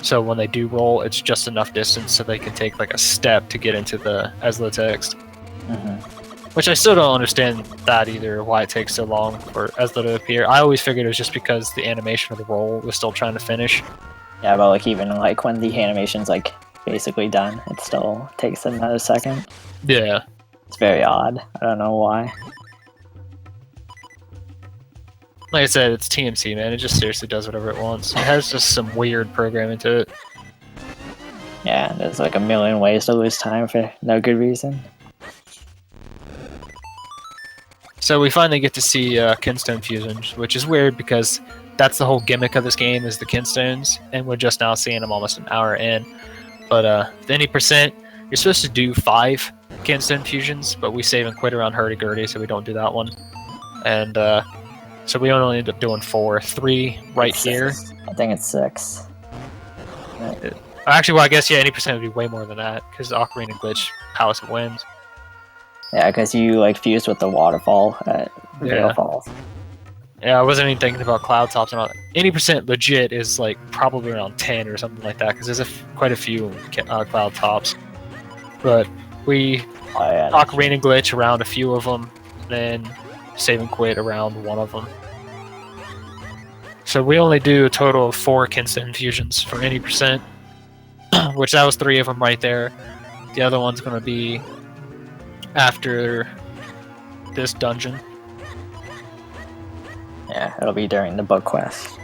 So when they do roll, it's just enough distance so they can take like a step to get into the Ezlo text. Which I still don't understand that either, why it takes so long for Ezlo to appear. I always figured it was just because the animation of the roll was still trying to finish. Yeah, but like even like when the animation's like basically done, it still takes another second. Yeah. It's very odd. I don't know why. Like I said, it's TMC, man. It just seriously does whatever it wants. It has just some weird programming to it. Yeah, there's like a million ways to lose time for no good reason. So we finally get to see kinstone fusions, which is weird because that's the whole gimmick of this game is the kinstones, and we're just now seeing them almost an hour in. But the any percent, you're supposed to do 5 kinstone fusions, but we save and quit around hurdy-gurdy, so we don't do that one. And so we only end up doing 4, 3 right here. I think it's 6. Actually, well, I guess, yeah, any percent would be way more than that, because the Ocarina Glitch Palace of Winds. Yeah, because you like fused with the waterfall at Vale Falls. Yeah, I wasn't even thinking about cloud tops and all that. Any percent legit is like probably around 10 or something like that, because there's quite a few cloud tops. But we Ocarina Glitch around a few of them, then save and quit around one of them. So we only do a total of 4 kinstone fusions for any percent, which that was 3 of them right there. The other one's going to be after this dungeon. Yeah, it'll be during the book quest.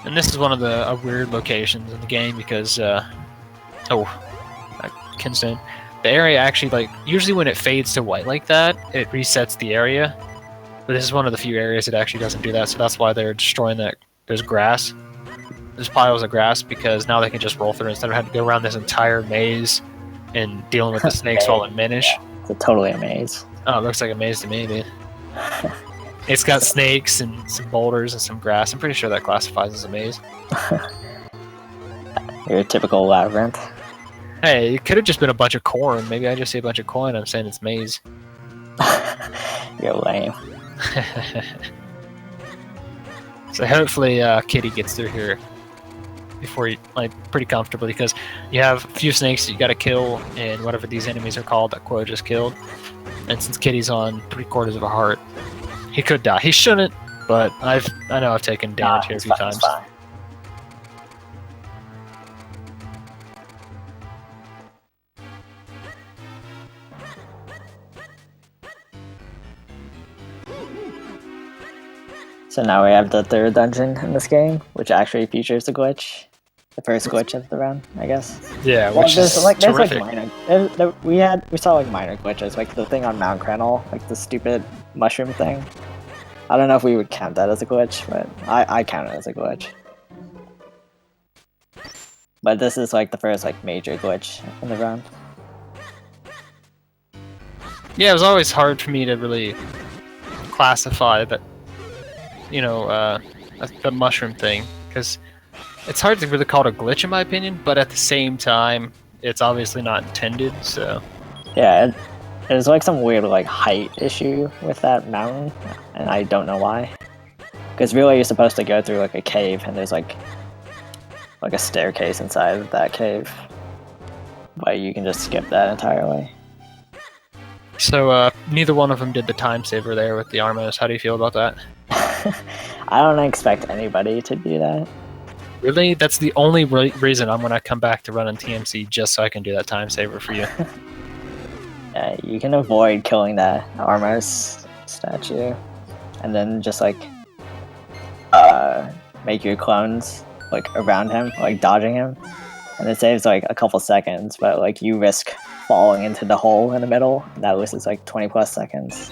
And this is one of the weird locations in the game because, kinstone. The area actually, like, usually when it fades to white like that, it resets the area. But this is one of the few areas that actually doesn't do that, so that's why they're destroying that. There's grass. There's piles of grass because now they can just roll through instead of having to go around this entire maze and dealing with the snakes while in Minish. Yeah, it's totally a maze. Oh, it looks like a maze to me, dude. It's got snakes and some boulders and some grass. I'm pretty sure that classifies as a maze. Your typical labyrinth. Hey, it could have just been a bunch of corn. Maybe I just see a bunch of corn. I'm saying it's maze. You're lame. So hopefully Kitty gets through here before you, like, pretty comfortably, because you have a few snakes that you gotta kill and whatever these enemies are called that Quoooo just killed. And since Kitty's on 3/4 of a heart, he could die. He shouldn't, but I know I've taken damage here a few times. So now we have the third dungeon in this game, which actually features a glitch. The first glitch of the round, I guess. Yeah, which is terrific. We saw like minor glitches, like the thing on Mount Crenel, like the stupid mushroom thing. I don't know if we would count that as a glitch, but I count it as a glitch. But this is like the first like major glitch in the round. Yeah, it was always hard for me to really classify that, you know, the mushroom thing, because it's hard to really call it a glitch in my opinion, but at the same time, it's obviously not intended, so... Yeah, there's like some weird like height issue with that mountain, and I don't know why. Because really you're supposed to go through like a cave, and there's like a staircase inside of that cave. But you can just skip that entirely. So, neither one of them did the time saver there with the Armos. How do you feel about that? I don't expect anybody to do that. Really? That's the only reason I'm gonna come back to running TMC, just so I can do that time saver for you. Yeah, you can avoid killing that Armos statue, and then just like make your clones like around him, like dodging him, and it saves like a couple seconds, but like you risk falling into the hole in the middle, and that loses like 20+ seconds.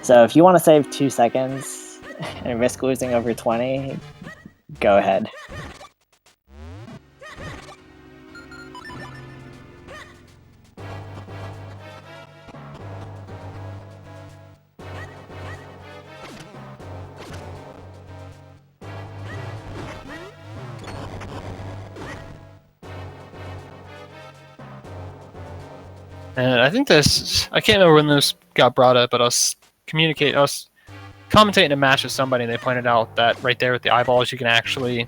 So if you want to save 2 seconds and risk losing over 20, go ahead. And I think this, I can't remember when this got brought up, but I was commentating a match with somebody, and they pointed out that right there with the eyeballs, you can actually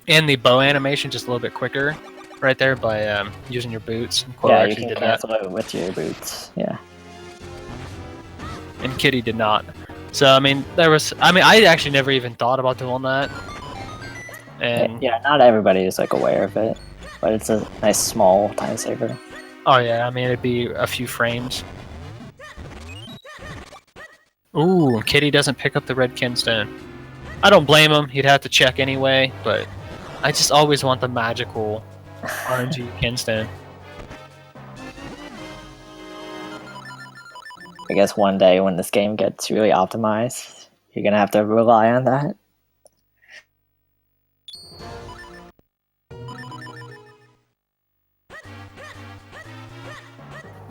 end the bow animation just a little bit quicker, right there by using your boots. And Yeah, you can cancel it with your boots. Yeah. And Kitty did not. So I mean, I actually never even thought about doing that. And yeah, not everybody is like aware of it, but it's a nice small time saver. Oh yeah, I mean it'd be a few frames. Ooh, Kitty doesn't pick up the red kinstone. I don't blame him, he'd have to check anyway, but I just always want the magical RNG kinstone. I guess one day when this game gets really optimized, you're gonna have to rely on that.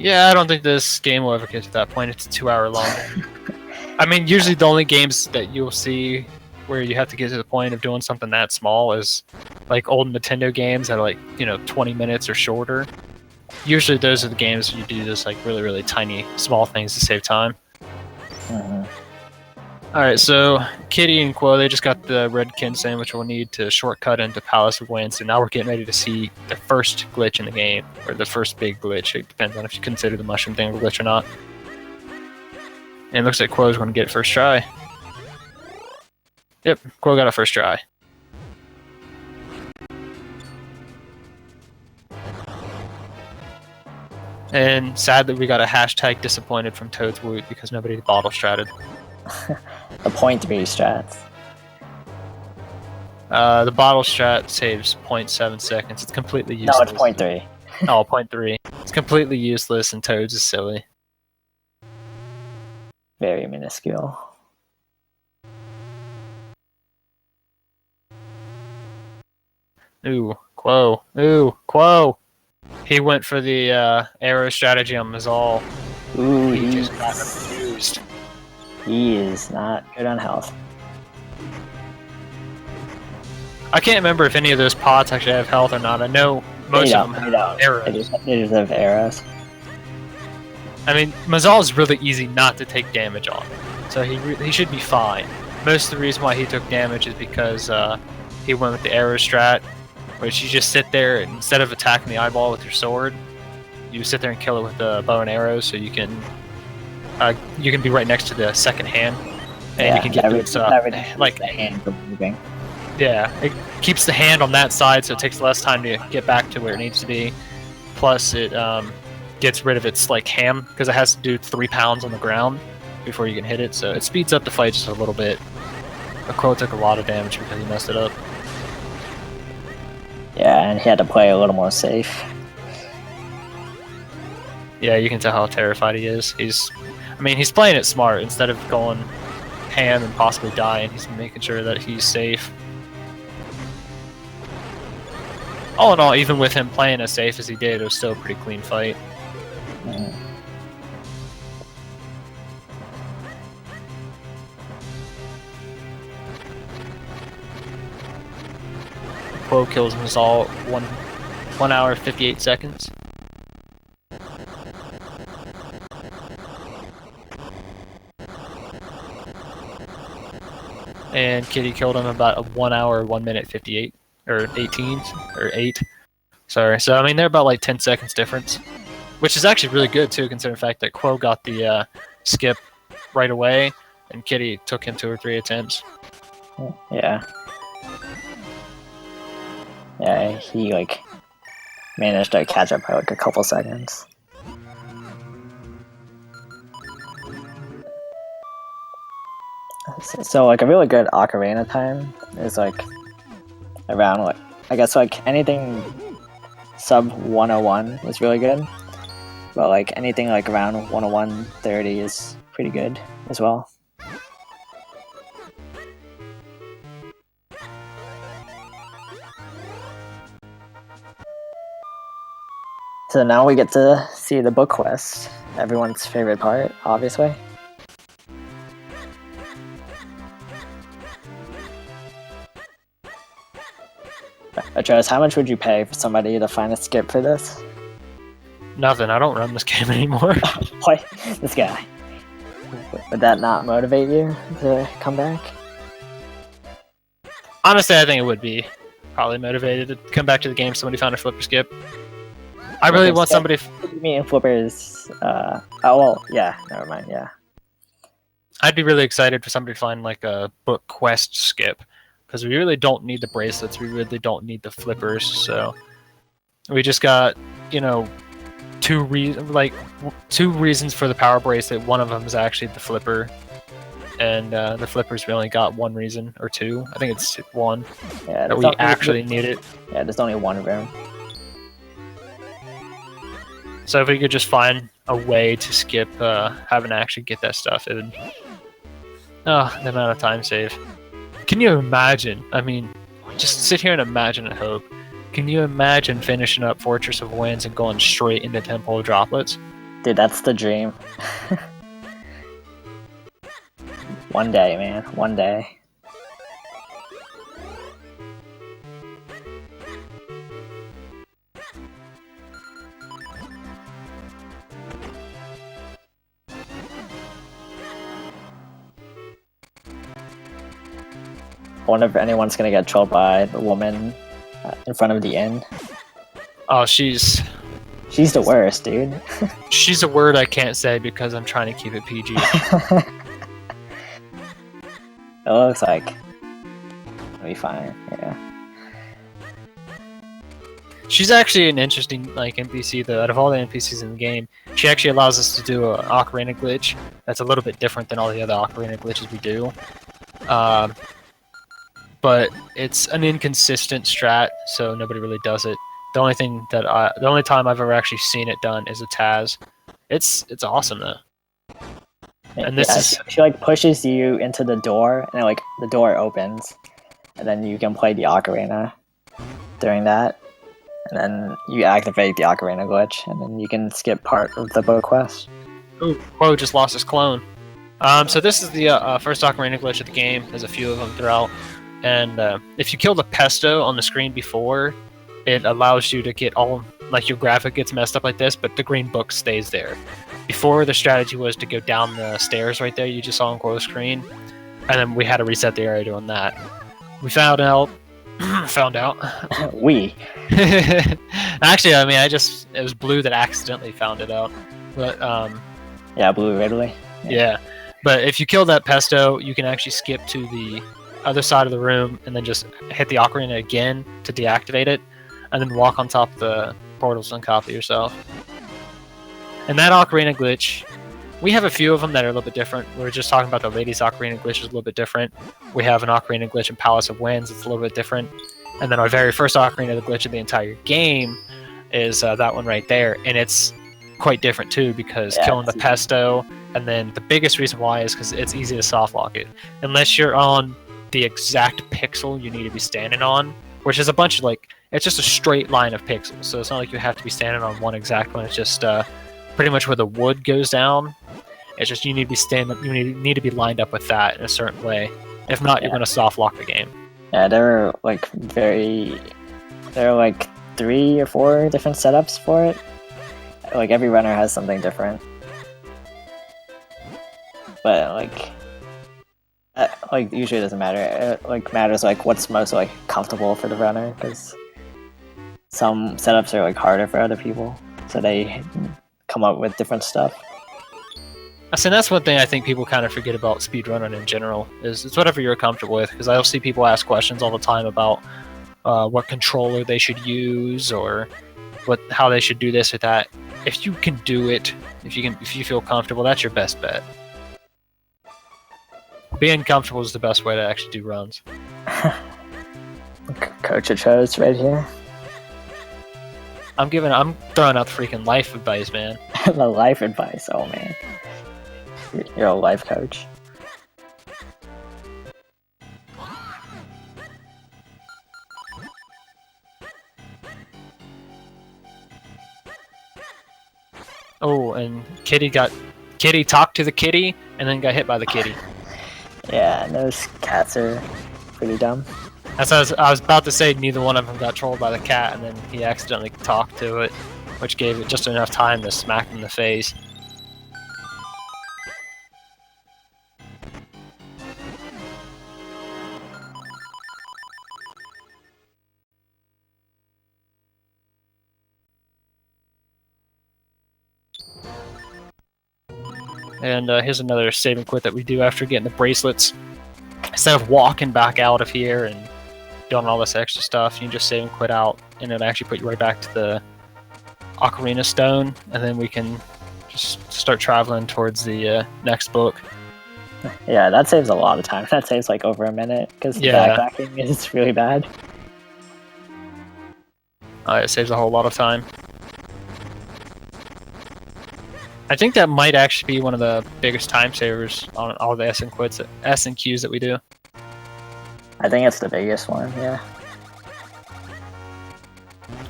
Yeah, I don't think this game will ever get to that point. It's 2 hour long. I mean, usually the only games that you'll see where you have to get to the point of doing something that small is like old Nintendo games that are like, 20 minutes or shorter. Usually those are the games where you do this like really, really tiny, small things to save time. Alright, so Kitty and Quoooo, they just got the red kinstone, which we'll need to shortcut into Palace of Wind. So now we're getting ready to see the first glitch in the game, or the first big glitch. It depends on if you consider the mushroom thing a glitch or not. And it looks like Quoo's going to get it first try. Yep, Quoooo got it first try. And sadly, we got a hashtag disappointed from Toad's Woot because nobody bottle stratted. The 0.3 strats. The bottle strat saves 0.7 seconds. It's completely useless. No, it's 0.3. Oh, 0.3. It's completely useless, and Toad's is silly. Very minuscule. Ooh, Quoooo. Ooh, Quoooo. He went for the arrow strategy on Mazal. Ooh, he just got confused. He is not good on health. I can't remember if any of those pots actually have health or not. I know most of them They have don't. arrows. They just have arrows. I mean, Mazal is really easy not to take damage on, so he should be fine. Most of the reason why he took damage is because he went with the arrow strat, which you just sit there and instead of attacking the eyeball with your sword, you sit there and kill it with the bow and arrows, so you can be right next to the second hand, and you can get its like the hand from moving. Yeah, it keeps the hand on that side, so it takes less time to get back to where it needs to be. Plus, it gets rid of its like ham because it has to do 3 pounds on the ground before you can hit it, so it speeds up the fight just a little bit. But Quoooo took a lot of damage because he messed it up. Yeah, and he had to play a little more safe. Yeah, you can tell how terrified he is. He's playing it smart. Instead of going ham and possibly dying, he's making sure that he's safe. All in all, even with him playing as safe as he did, it was still a pretty clean fight. Mm. Quoooo kills him all 1 hour 58 seconds. And Kitty killed him about 1 hour 1 minute 58 or 18 or 8. Sorry. So I mean they're about like 10 seconds difference, which is actually really good too, considering the fact that Quoooo got the skip right away, and Kitty took him 2 or 3 attempts. Yeah. Yeah, he like managed to catch up by like a couple seconds. So like a really good ocarina time is like around like I guess like anything sub 101 is really good, but like anything like around 101.30 is pretty good as well. So now we get to see the book quest, everyone's favorite part, obviously. Atreus, how much would you pay for somebody to find a skip for this? Nothing. I don't run this game anymore. What? This guy. Would that not motivate you to come back? Honestly, I think it would be probably motivated to come back to the game if somebody found a flipper skip. I really want somebody... What do you mean flippers? Oh, well, yeah, never mind, yeah. I'd be really excited for somebody to find like a book quest skip, because we really don't need the bracelets, we really don't need the flippers, so... We just got, you know, two reasons for the power bracelet. One of them is actually the flipper, and the flippers we only got 1 reason, or 2. I think it's 1, that we actually need it. Yeah, there's only 1 room. So if we could just find a way to skip having to actually get that stuff, it would... Oh, the amount of time save. Can you imagine? I mean, just sit here and imagine and hope. Can you imagine finishing up Fortress of Winds and going straight into Temple of Droplets? Dude, that's the dream. One day, man. One day. I wonder if anyone's gonna get trolled by the woman in front of the inn. Oh, she's the worst, dude. She's a word I can't say because I'm trying to keep it PG. It looks like it'll be fine, yeah. She's actually an interesting like NPC though. Out of all the NPCs in the game, she actually allows us to do an ocarina glitch that's a little bit different than all the other ocarina glitches we do. But it's an inconsistent strat, so nobody really does it. The only time I've ever actually seen it done is a Taz. It's awesome though. And this is she like pushes you into the door, and like the door opens, and then you can play the ocarina during that, and then you activate the ocarina glitch, and then you can skip part of the book quest. Ooh, Quoooo just lost his clone. So this is the first ocarina glitch of the game. There's a few of them throughout. and if you kill the pesto on the screen before, it allows you to get all, like, your graphic gets messed up like this, but the green book stays there. Before, the strategy was to go down the stairs right there you just saw on Quoo's screen, and then we had to reset the area doing that. We found out. We. Actually, I mean, it was Blue that accidentally found it out. But yeah, Blue Ridley. Yeah, but if you kill that pesto, you can actually skip to the other side of the room and then just hit the ocarina again to deactivate it, and then walk on top of the portals and copy yourself. And that ocarina glitch, we have a few of them that are a little bit different. We were just talking about the ladies' ocarina glitch is a little bit different. We have an ocarina glitch in Palace of Winds, it's a little bit different. And then our very first ocarina glitch of the entire game is that one right there, and it's quite different too, because killing the pesto, and then the biggest reason why is because it's easy to soft lock it. Unless you're on the exact pixel you need to be standing on, which is a bunch of, like, it's just a straight line of pixels, so it's not like you have to be standing on one exact one. It's just pretty much where the wood goes down. It's just you need to be lined up with that in a certain way. If not, you're going to soft lock the game. Yeah, there are like 3 or 4 different setups for it. Like every runner has something different. But like usually it doesn't matter. It matters like what's most like comfortable for the runner, because some setups are like harder for other people, so they come up with different stuff. So that's one thing I think people kind of forget about speedrunning in general, is it's whatever you're comfortable with, because I'll see people ask questions all the time about what controller they should use or how they should do this or that. If you can do it, if you feel comfortable, that's your best bet. Being comfortable is the best way to actually do runs. Coach chose right here. I'm throwing out the freaking life advice, man. The life advice, oh man. You're a life coach. Oh, and Kitty talked to the kitty and then got hit by the kitty. Yeah, and those cats are pretty dumb. That's what I was about to say. Neither one of them got trolled by the cat, and then he accidentally talked to it, which gave it just enough time to smack him in the face. And here's another save and quit that we do after getting the bracelets. Instead of walking back out of here and doing all this extra stuff, you can just save and quit out, and it'll actually put you right back to the Ocarina Stone, and then we can just start traveling towards the next book. Yeah, that saves a lot of time. That saves like over a minute, because backtracking is really bad. It saves a whole lot of time. I think that might actually be one of the biggest time savers on all the S and Qs that we do. I think it's the biggest one, yeah.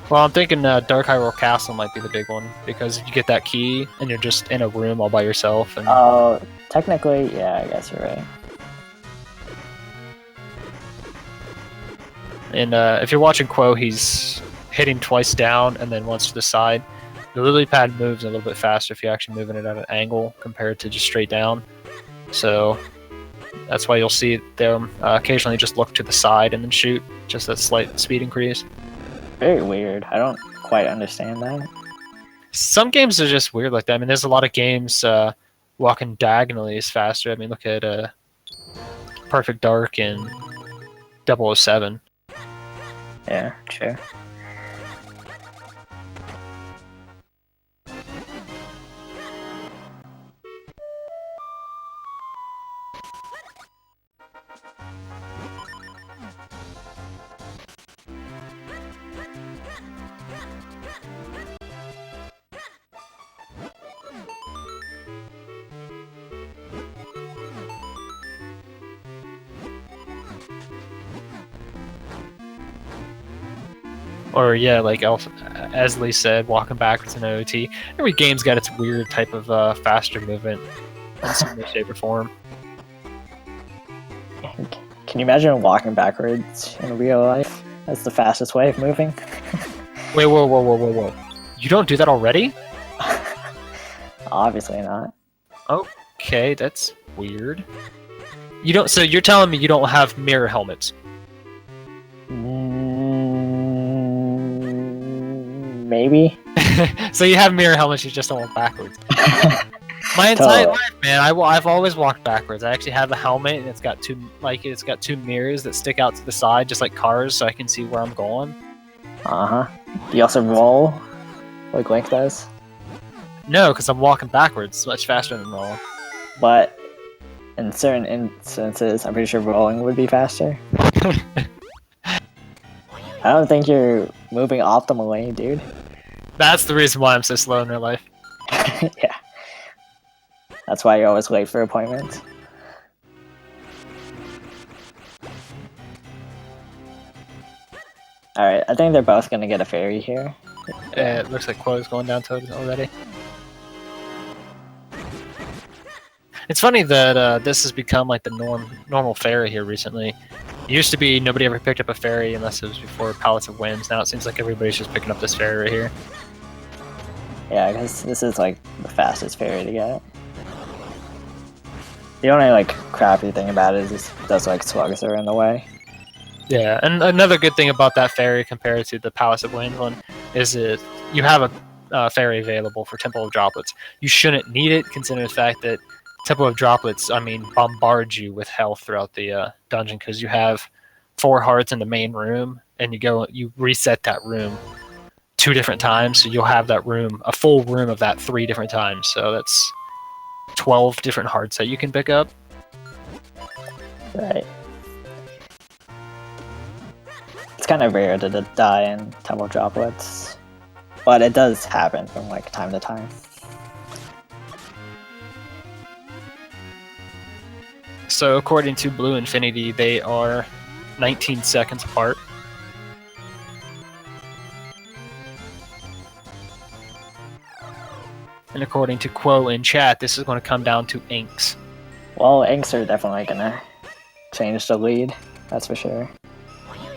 Well, I'm thinking Dark Hyrule Castle might be the big one, because if you get that key and you're just in a room all by yourself. And oh, technically, yeah, I guess you're right. And if you're watching Quoooo, he's hitting twice down and then once to the side. The lily pad moves a little bit faster if you're actually moving it at an angle compared to just straight down. So that's why you'll see them occasionally just look to the side and then shoot, just that slight speed increase. Very weird. I don't quite understand that. Some games are just weird like that. I mean, there's a lot of games walking diagonally is faster. I mean, look at Perfect Dark and 007. Yeah, true. Or yeah, like as Lee said, walking backwards in OOT. Every game's got its weird type of faster movement in some way, shape, or form. Can you imagine walking backwards in real life? That's the fastest way of moving. Wait, whoa. You don't do that already? Obviously not. Okay, that's weird. You don't. So you're telling me you don't have mirror helmets? Maybe. So you have mirror helmets, you just don't walk backwards. My entire life, man, I've always walked backwards. I actually have a helmet, and it's got two mirrors that stick out to the side, just like cars, so I can see where I'm going. Do you also roll, like Link does? No, because I'm walking backwards much faster than rolling. But in certain instances, I'm pretty sure rolling would be faster. I don't think you're moving optimally, dude. That's the reason why I'm so slow in real life. Yeah. That's why you're always late for appointments. Alright, I think they're both gonna get a fairy here. It looks like Quoo's going down to it already. It's funny that this has become like the normal fairy here recently. It used to be nobody ever picked up a fairy unless it was before Palace of Winds. Now it seems like everybody's just picking up this fairy right here. Yeah, because this is like the fastest fairy to get. The only like crappy thing about it is those like slugs are in the way. Yeah, and another good thing about that fairy compared to the Palace of Winds one is that you have a fairy available for Temple of Droplets. You shouldn't need it, considering the fact that Temple of Droplets, bombard you with health throughout the dungeon, because you have 4 hearts in the main room, and you reset that room 2 different times, so you'll have that room, a full room of that 3 different times. So that's 12 different hearts that you can pick up. Right. It's kind of rare to die in Temple Droplets, but it does happen from like time to time. So according to Blue Infinity, they are 19 seconds apart. And according to Quoooo in chat, this is going to come down to inks. Well, inks are definitely gonna change the lead, that's for sure.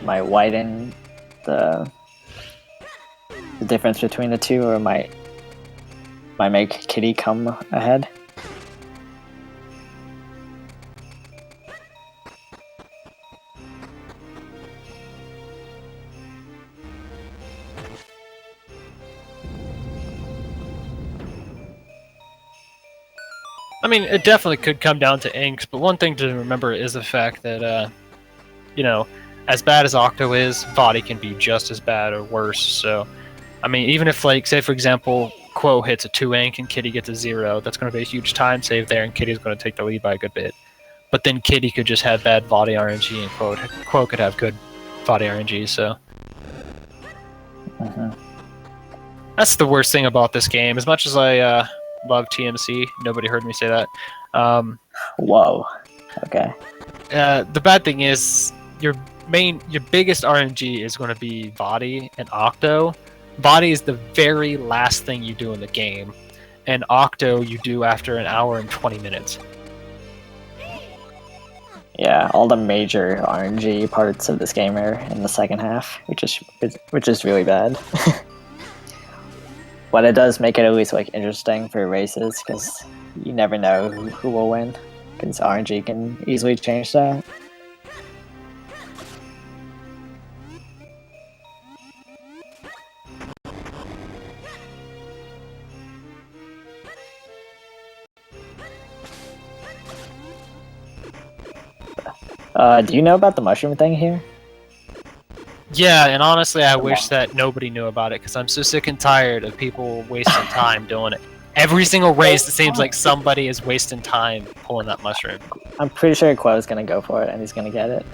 Might widen the difference between the two, or might make Kitty come ahead. I mean, it definitely could come down to inks, but one thing to remember is the fact that, you know, as bad as Octo is, Vadi can be just as bad or worse. So, I mean, even if, like, say for example, Quoooo hits a 2 ink and Kitty gets a 0, that's going to be a huge time save there, and Kitty's going to take the lead by a good bit. But then Kitty could just have bad Vadi RNG, and Quoooo could have good Vadi RNG, so... That's the worst thing about this game. As much as I love TMC, nobody heard me say that. Whoa. Okay. The bad thing is your biggest RNG is going to be Vadi and Octo. Vadi is the very last thing you do in the game, and Octo you do after an hour and 20 minutes. Yeah, all the major RNG parts of this game are in the second half, which is really bad. But it does make it at least like interesting for races, because you never know who will win, because RNG can easily change that. Do you know about the mushroom thing here? Yeah, and honestly, I wish that nobody knew about it, because I'm so sick and tired of people wasting time doing it. Every single race, it seems like somebody is wasting time pulling that mushroom. I'm pretty sure Quoo's gonna go for it, and he's gonna get it.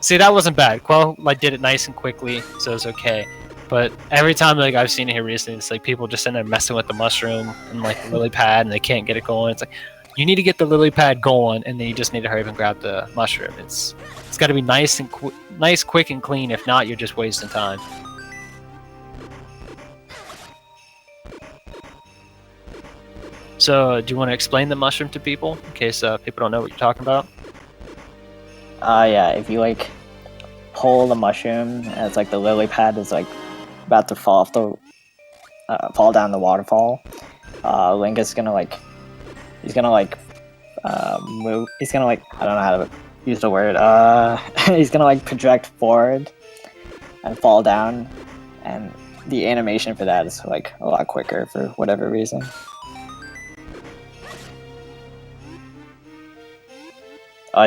See, that wasn't bad. Quoooo like did it nice and quickly, so it's okay. But every time like I've seen it here recently, it's like people just sitting there messing with the mushroom and like the lily pad, and they can't get it going. It's like, you need to get the lily pad going, and then you just need to hurry up and grab the mushroom. It's got to be nice, quick, and clean. If not, you're just wasting time. So, do you want to explain the mushroom to people, in case people don't know what you're talking about? Yeah, if you like pull the mushroom as like the lily pad is like about to fall off the fall down the waterfall, Link is gonna like move. He's gonna like I don't know how to use the word. He's gonna like project forward and fall down, and the animation for that is like a lot quicker for whatever reason.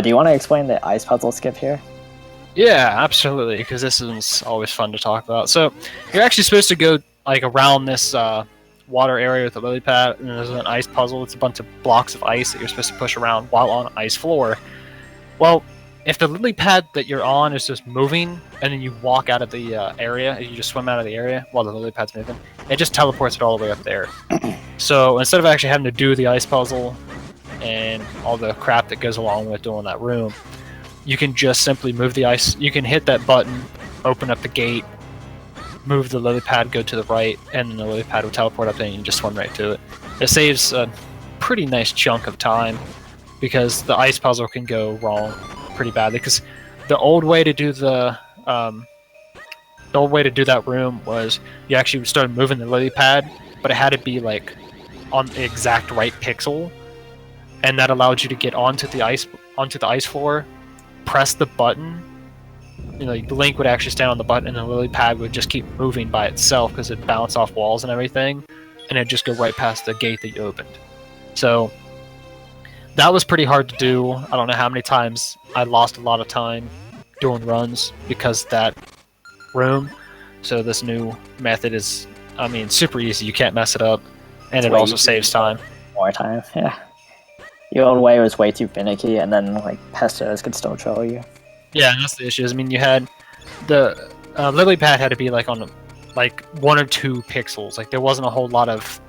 Do you want to explain the ice puzzle skip here? Yeah, absolutely, because this is always fun to talk about. So you're actually supposed to go like around this water area with the lily pad, and there's an ice puzzle. It's a bunch of blocks of ice that you're supposed to push around while on ice floor. Well, if the lily pad that you're on is just moving, and then you walk out of the area, you just swim out of the area while the lily pad's moving, it just teleports it all the way up there. So instead of actually having to do the ice puzzle and all the crap that goes along with doing that room, you can just simply move the ice. You can hit that button, open up the gate, move the lily pad, go to the right, and then the lily pad will teleport up there and you just swim right to it. It saves a pretty nice chunk of time because the ice puzzle can go wrong pretty badly. Because the old way to do that room was you actually started moving the lily pad, but it had to be like on the exact right pixel, and that allowed you to get onto the ice floor, press the button. You know, the Link would actually stand on the button, and the lily pad would just keep moving by itself because it bounced off walls and everything, and it'd just go right past the gate that you opened. So that was pretty hard to do. I don't know how many times I lost a lot of time doing runs because of that room. So this new method is, I mean, super easy. You can't mess it up, and it also saves time. More time, yeah. The old way was way too finicky, and then like pestos could still troll you. Yeah, and that's the issue. I mean, you had the lily pad had to be like on like 1 or 2 pixels. Like there wasn't a whole lot of.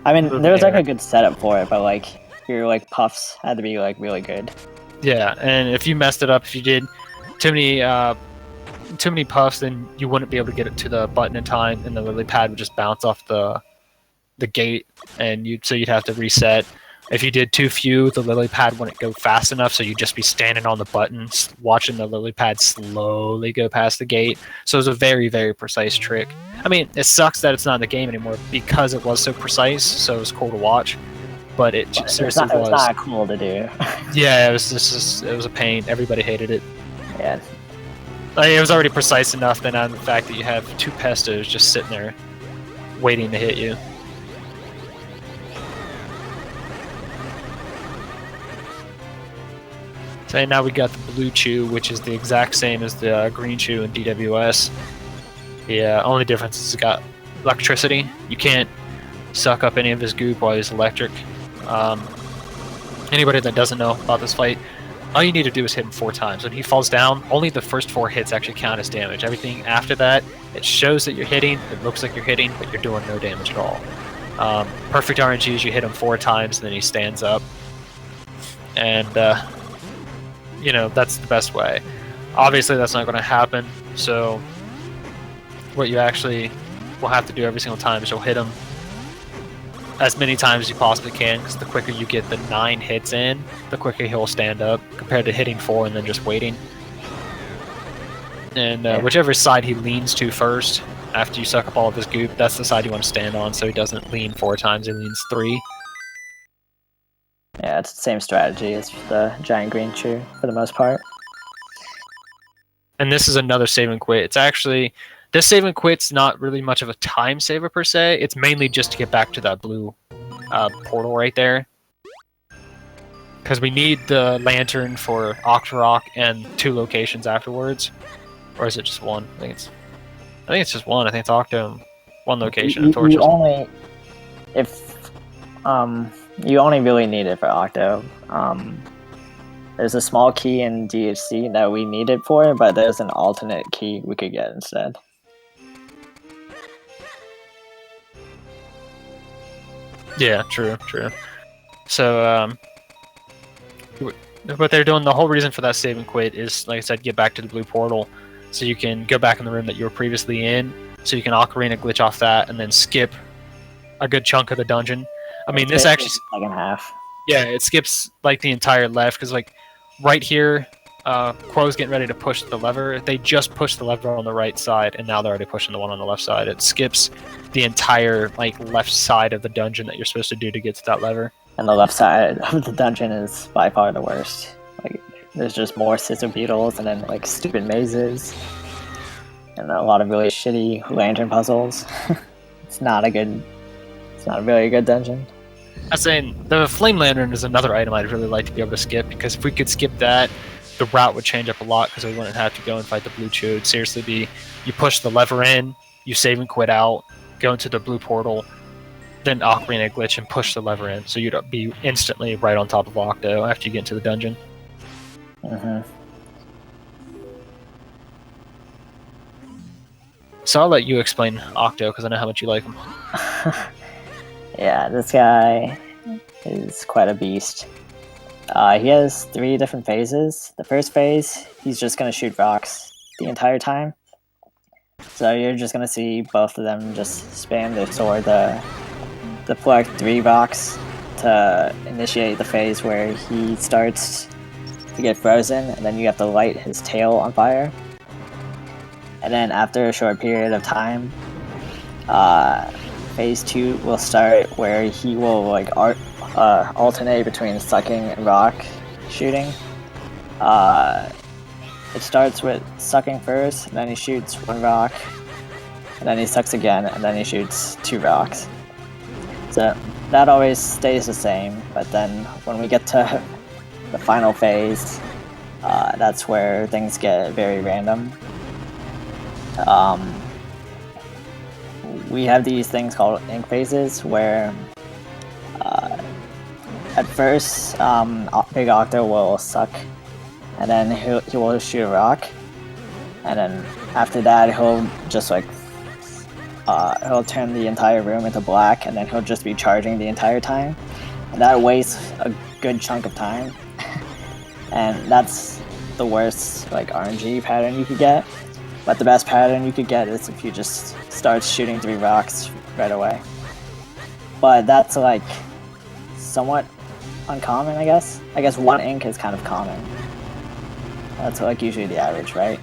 I mean, there was like a good setup for it, but like your like puffs had to be like really good. Yeah, and if you messed it up, if you did too many puffs, then you wouldn't be able to get it to the button in time, and the lily pad would just bounce off the gate, and you'd have to reset. If you did too few, the lily pad wouldn't go fast enough, so you'd just be standing on the button, watching the lily pad slowly go past the gate. So it was a very, very precise trick. I mean, it sucks that it's not in the game anymore because it was so precise, so it was cool to watch. But it seriously was. It was not cool to do. Yeah, it was a pain. Everybody hated it. Yeah. Like, it was already precise enough, then on the fact that you have 2 pestos just sitting there waiting to hit you. So now we got the blue chew, which is the exact same as the green chew in DWS. The only difference is it's got electricity. You can't suck up any of his goop while he's electric. Anybody that doesn't know about this fight, all you need to do is hit him 4 times. When he falls down, only the first 4 hits actually count as damage. Everything after that, it shows that you're hitting, it looks like you're hitting, but you're doing no damage at all. Perfect RNG is you hit him 4 times and then he stands up. And, you know, that's the best way. Obviously, that's not going to happen, so what you actually will have to do every single time is you'll hit him as many times as you possibly can, because the quicker you get the 9 hits in, the quicker he'll stand up, compared to hitting 4 and then just waiting. And whichever side he leans to first, after you suck up all of his goop, that's the side you want to stand on, so he doesn't lean 4 times, he leans 3. Yeah, it's the same strategy as the giant green chew for the most part. And this is another save and quit. It's actually, this save and quit's not really much of a time saver per se. It's mainly just to get back to that blue portal right there. Because we need the lantern for Octorok and 2 locations afterwards. Or is it just 1? I think it's just 1. I think it's Octo and 1 location. You only really need it for Octo. There's a small key in DHC that we need it for, but there's an alternate key we could get instead. Yeah, true. So, what they're doing, the whole reason for that save and quit is, like I said, get back to the blue portal, so you can go back in the room that you were previously in, so you can Ocarina glitch off that, and then skip a good chunk of the dungeon. I mean, this actually second half. Yeah, it skips like the entire left, because like right here, Quoo's getting ready to push the lever. They just pushed the lever on the right side, and now they're already pushing the one on the left side. It skips the entire like left side of the dungeon that you're supposed to do to get to that lever. And the left side of the dungeon is by far the worst. Like, there's just more scissor beetles and then like stupid mazes and a lot of really shitty lantern puzzles. It's not a really good dungeon. I'm saying the flame lantern is another item I'd really like to be able to skip, because if we could skip that, the route would change up a lot, because we wouldn't have to go and fight the blue chew. It'd seriously be, you push the lever in, you save and quit out, go into the blue portal, then Ocarina glitch and push the lever in, so you'd be instantly right on top of Octo after you get into the dungeon. So I'll let you explain Octo, because I know how much you like him. Yeah, this guy is quite a beast. He has 3 different phases. The first phase, he's just going to shoot rocks the entire time. So you're just going to see both of them just spam their sword to collect 3 rocks to initiate the phase where he starts to get frozen, and then you have to light his tail on fire. And then after a short period of time, phase 2 will start, where he will like alternate between sucking and rock shooting. It starts with sucking first, and then he shoots 1 rock, and then he sucks again, and then he shoots 2 rocks. So that always stays the same, but then when we get to the final phase, that's where things get very random. We have these things called ink phases, where at first Big Octo will suck, and then he will shoot a rock, and then after that he'll just like he'll turn the entire room into black, and then he'll just be charging the entire time, and that wastes a good chunk of time. And that's the worst like RNG pattern you could get. But the best pattern you could get is if you just start shooting 3 rocks right away. But that's like somewhat uncommon, I guess. I guess 1 ink is kind of common. That's like usually the average, right?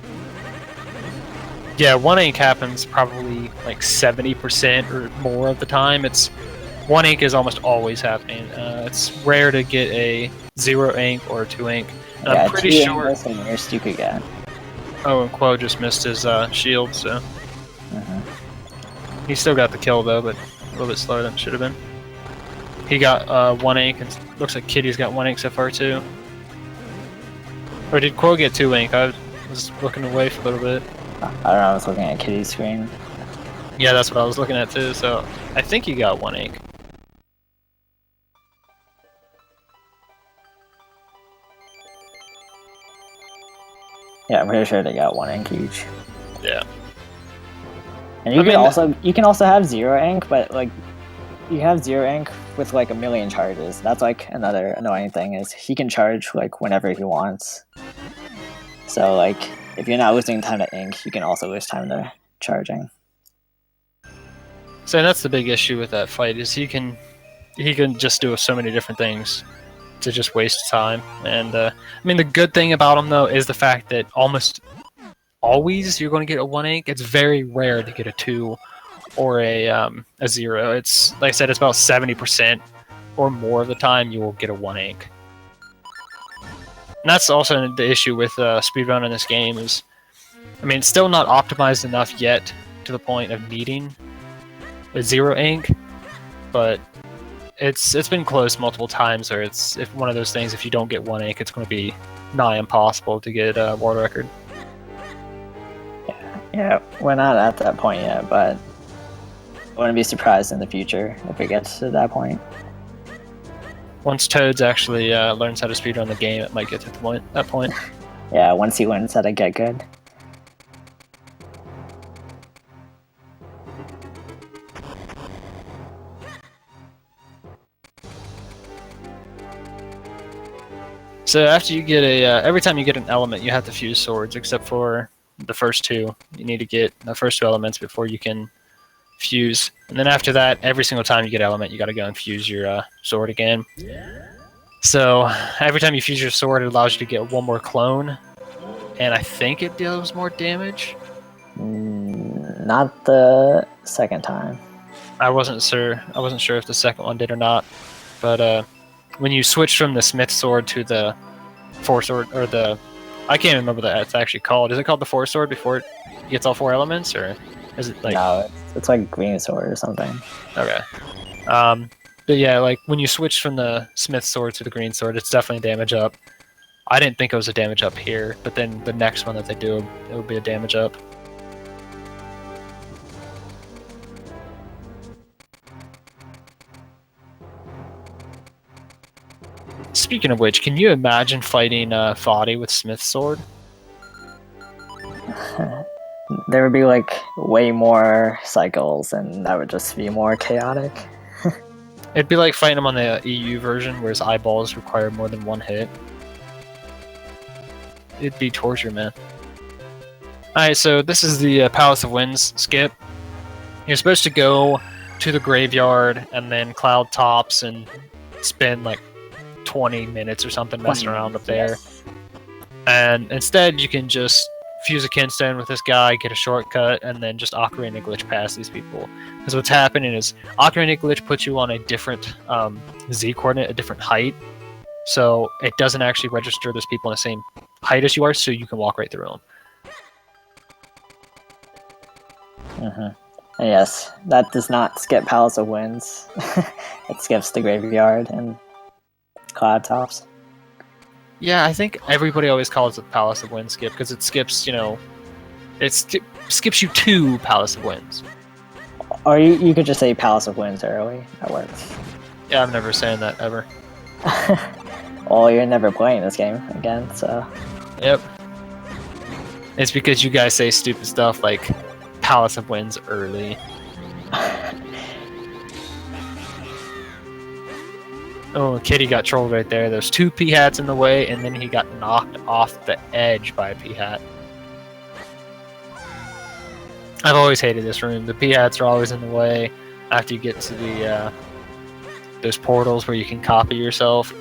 Yeah, 1 ink happens probably like 70% or more of the time. 1 ink is almost always happening. It's rare to get a 0 ink or a 2 ink. And yeah, I'm pretty sure that's the nearest you could get. Oh, and Quoooo just missed his shield, so he still got the kill though, but a little bit slower than it should have been. He got 1 ink, and looks like Kitty's got 1 ink so far too. Or did Quoooo get 2 ink? I was looking away for a little bit. I don't know, I was looking at Kitty's screen. Yeah, that's what I was looking at too, so I think he got 1 ink. Yeah, I'm pretty sure they got 1 ink each. Yeah. And you can also have 0 ink, but like you have 0 ink with like 1,000,000 charges. That's like another annoying thing, is he can charge like whenever he wants. So like if you're not losing time to ink, you can also lose time to charging. So that's the big issue with that fight, is he can just do so many different things to just waste time. And I mean, the good thing about him though is the fact that almost always you're going to get a 1 ink. It's very rare to get a 2 or a 0. It's like I said, it's about 70% or more of the time you will get a 1 ink. And that's also the issue with speedrun in this game is, I mean, it's still not optimized enough yet to the point of needing a 0 ink, but it's been close multiple times, or it's one of those things, if you don't get 1 ink, it's going to be nigh impossible to get a world record. Yeah, we're not at that point yet, but I wouldn't be surprised in the future if it gets to that point. Once Toads actually learns how to speedrun the game, it might get to that point. Yeah, once he learns how to get good. So after you get every time you get an element, you have to fuse swords, except for the first 2. You need to get the first 2 elements before you can fuse. And then after that, every single time you get element, you got to go and fuse your sword again. So every time you fuse your sword, it allows you to get 1 more clone, and I think it deals more damage. Not the second time. I wasn't sure. I wasn't sure if the second one did or not. But when you switch from the Smith Sword to the Force Sword, or the, I can't remember what it's actually called. Is it called the Force Sword before it gets all 4 elements, or is it like? No, it's like Green Sword or something. Okay. But yeah, like when you switch from the Smith Sword to the Green Sword, it's definitely damage up. I didn't think it was a damage up here, but then the next one that they do, it will be a damage up. Speaking of which, can you imagine fighting Foddy with Smith's Sword? There would be like way more cycles, and that would just be more chaotic. It'd be like fighting him on the EU version, where his eyeballs require more than 1 hit. It'd be torture, man. Alright, so this is the Palace of Winds skip. You're supposed to go to the graveyard and then cloud tops and spend like 20 minutes or something messing around up there. Yes. And instead, you can just fuse a Kinstone with this guy, get a shortcut, and then just Ocarina Glitch past these people. Because what's happening is Ocarina Glitch puts you on a different Z coordinate, a different height. So it doesn't actually register there's people in the same height as you are, so you can walk right through them. Yes, that does not skip Palace of Winds. It skips the graveyard and cloud tops. Yeah, I think everybody always calls it Palace of Winds skip because it skips, you know, skips you to Palace of Winds. Or you could just say Palace of Winds early. That works. Yeah, I'm never saying that ever. Well, you're never playing this game again, so. Yep. It's because you guys say stupid stuff like Palace of Winds early. Oh, Kitty got trolled right there. There's 2 P-hats in the way, and then he got knocked off the edge by a P-hat. I've always hated this room. The P-hats are always in the way after you get to the those portals where you can copy yourself.